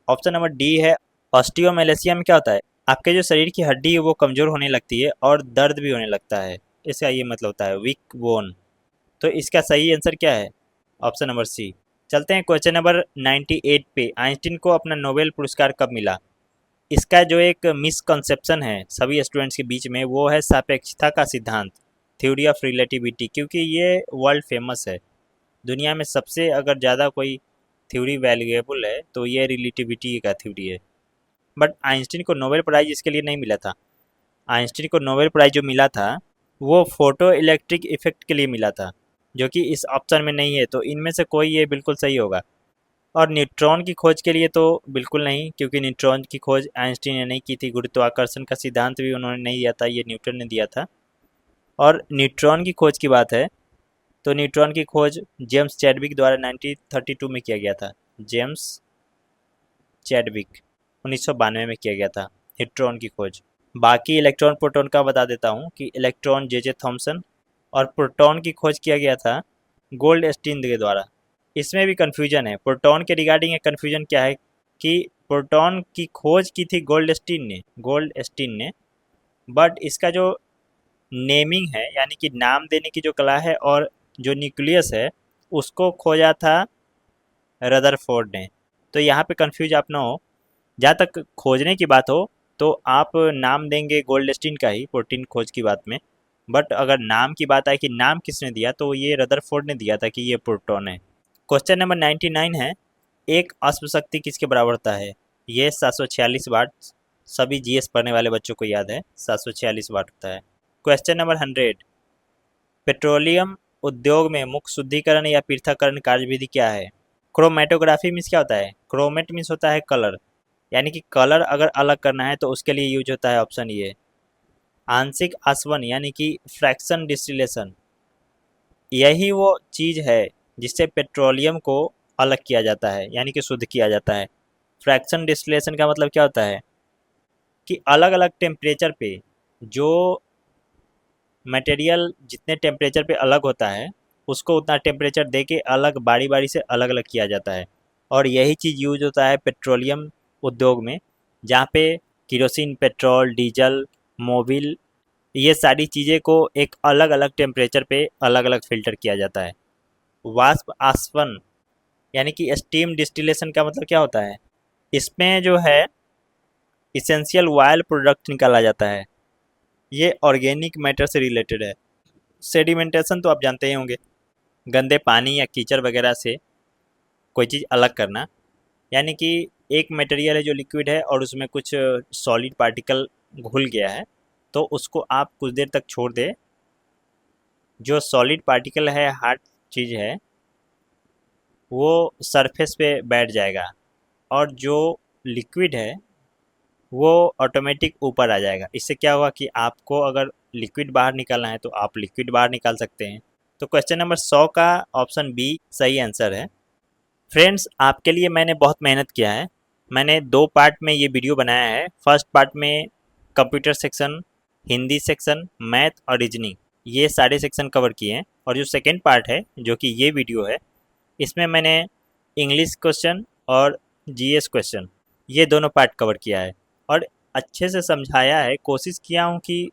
ऑप्शन नंबर डी है ऑस्टियोमेलेसिया में क्या होता है? आपके जो शरीर की हड्डी है वो कमज़ोर होने लगती है और दर्द भी होने लगता है, इसका ये मतलब होता है वीक बोन। तो इसका सही आंसर क्या है? Option number C. चलते हैं क्वेश्चन नंबर 98 पे। आइंस्टीन को अपना नोबेल पुरस्कार कब मिला? इसका जो एक मिसकंसेप्शन है सभी स्टूडेंट्स के बीच में वो है सापेक्षता का सिद्धांत, थ्योरी ऑफ रिलेटिविटी, क्योंकि ये वर्ल्ड फेमस है। दुनिया में सबसे अगर ज़्यादा कोई थ्योरी वैल्यूएबल है तो ये रिलेटिविटी का थ्योरी है। बट आइंस्टीन को नोबेल प्राइज़ इसके लिए नहीं मिला था। आइंस्टीन को नोबेल प्राइज़ जो मिला था वो फोटो इलेक्ट्रिक इफेक्ट के लिए मिला था, जो कि इस ऑप्शन में नहीं है। तो इनमें से कोई ये बिल्कुल सही होगा। और न्यूट्रॉन की खोज के लिए तो बिल्कुल नहीं, क्योंकि न्यूट्रॉन की खोज आइंस्टीन ने नहीं की थी। गुरुत्वाकर्षण का सिद्धांत भी उन्होंने नहीं दिया था, ये न्यूटन ने दिया था। और न्यूट्रॉन की खोज की बात है तो न्यूट्रॉन की खोज जेम्स चैडविक द्वारा 1932 में किया गया था। जेम्स चैडविक 1992 में किया गया था न्यूट्रॉन की खोज। बाकी इलेक्ट्रॉन प्रोटॉन का बता देता हूँ कि इलेक्ट्रॉन जे थॉमसन, और प्रोटॉन की खोज किया गया था गोल्ड स्टीन के द्वारा। इसमें भी कन्फ्यूजन है। प्रोटॉन के रिगार्डिंग एक कन्फ्यूजन क्या है कि प्रोटॉन की खोज की थी गोल्ड स्टीन ने, बट इसका जो नेमिंग है यानी कि नाम देने की जो कला है और जो न्यूक्लियस है उसको खोजा था रदरफोर्ड ने। तो यहाँ पे कंफ्यूज आप ना हो। जहाँ तक खोजने की बात हो तो आप नाम देंगे गोल्डस्टीन का ही प्रोटीन खोज की बात में, बट अगर नाम की बात आए कि नाम किसने दिया तो ये रदरफोर्ड ने दिया था कि ये प्रोटॉन है। क्वेश्चन नंबर 99 है, एक अश्व शक्ति किसके बराबर होता है? ये 746 वाट। सभी जीएस पढ़ने वाले बच्चों को याद है 746 वाट होता है। क्वेश्चन नंबर 100, पेट्रोलियम उद्योग में मुख्य शुद्धिकरण या पृथक्करण कार्यविधि क्या है? क्रोमेटोग्राफी मीन्स क्या होता है? क्रोमेट मीन्स होता है कलर, यानी कि कलर अगर अलग करना है तो उसके लिए यूज होता है ऑप्शन ए। आंशिक आसवन यानी कि फ्रैक्शन डिस्टिलेशन, यही वो चीज़ है जिससे पेट्रोलियम को अलग किया जाता है यानी कि शुद्ध किया जाता है। फ्रैक्शन डिस्टिलेशन का मतलब क्या होता है कि अलग अलग टेम्परेचर पे जो मटेरियल जितने टेम्परेचर पे अलग होता है उसको उतना टेम्परेचर दे के अलग बारी बारी से अलग अलग किया जाता है। और यही चीज़ यूज होता है पेट्रोलियम उद्योग में, जहाँ पे किरोसिन, पेट्रोल, डीजल, मोबिल, ये सारी चीज़ें को एक अलग अलग टेम्परेचर पे अलग अलग फ़िल्टर किया जाता है। वाष्प आसवन यानी कि स्टीम डिस्टिलेशन का मतलब क्या होता है? इसमें जो है इसेंशियल ऑयल प्रोडक्ट निकाला जाता है। ये ऑर्गेनिक मैटर से रिलेटेड है। सेडिमेंटेशन तो आप जानते ही होंगे, गंदे पानी या कीचड़ वगैरह से कोई चीज़ अलग करना, यानी कि एक मटेरियल है जो लिक्विड है और उसमें कुछ सॉलिड पार्टिकल घुल गया है तो उसको आप कुछ देर तक छोड़ दें, जो सॉलिड पार्टिकल है, हार्ड चीज़ है, वो सरफेस पे बैठ जाएगा और जो लिक्विड है वो ऑटोमेटिक ऊपर आ जाएगा। इससे क्या हुआ कि आपको अगर लिक्विड बाहर निकालना है तो आप लिक्विड बाहर निकाल सकते हैं। तो क्वेश्चन नंबर 100 का ऑप्शन बी सही आंसर है। फ्रेंड्स, आपके लिए मैंने बहुत मेहनत किया है। मैंने 2 पार्ट में ये वीडियो बनाया है। फर्स्ट पार्ट में computer section, Hindi section, math और रीजनिंग, ये सारे सेक्शन कवर किए हैं। और जो सेकेंड पार्ट है, जो कि ये वीडियो है, इसमें मैंने इंग्लिश क्वेश्चन और जीएस क्वेश्चन, ये दोनों पार्ट कवर किया है और अच्छे से समझाया है। कोशिश किया हूँ कि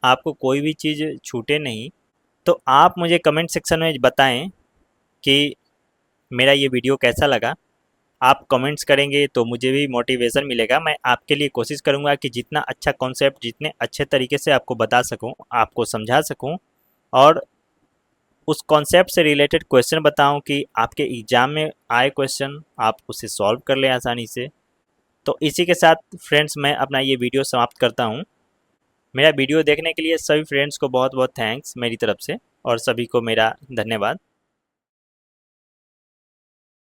आपको कोई भी चीज़ छूटे नहीं। तो आप मुझे कमेंट सेक्शन में बताएं कि मेरा ये वीडियो कैसा लगा। आप कमेंट्स करेंगे तो मुझे भी मोटिवेशन मिलेगा। मैं आपके लिए कोशिश करूँगा कि जितना अच्छा कॉन्सेप्ट, जितने अच्छे तरीके से आपको बता सकूँ, आपको समझा सकूँ और उस कॉन्सेप्ट से रिलेटेड क्वेश्चन बताऊं कि आपके एग्ज़ाम में आए क्वेश्चन आप उसे सॉल्व कर लें आसानी से। तो इसी के साथ फ्रेंड्स, मैं अपना ये वीडियो समाप्त करता हूं। मेरा वीडियो देखने के लिए सभी फ्रेंड्स को बहुत बहुत थैंक्स मेरी तरफ से, और सभी को मेरा धन्यवाद।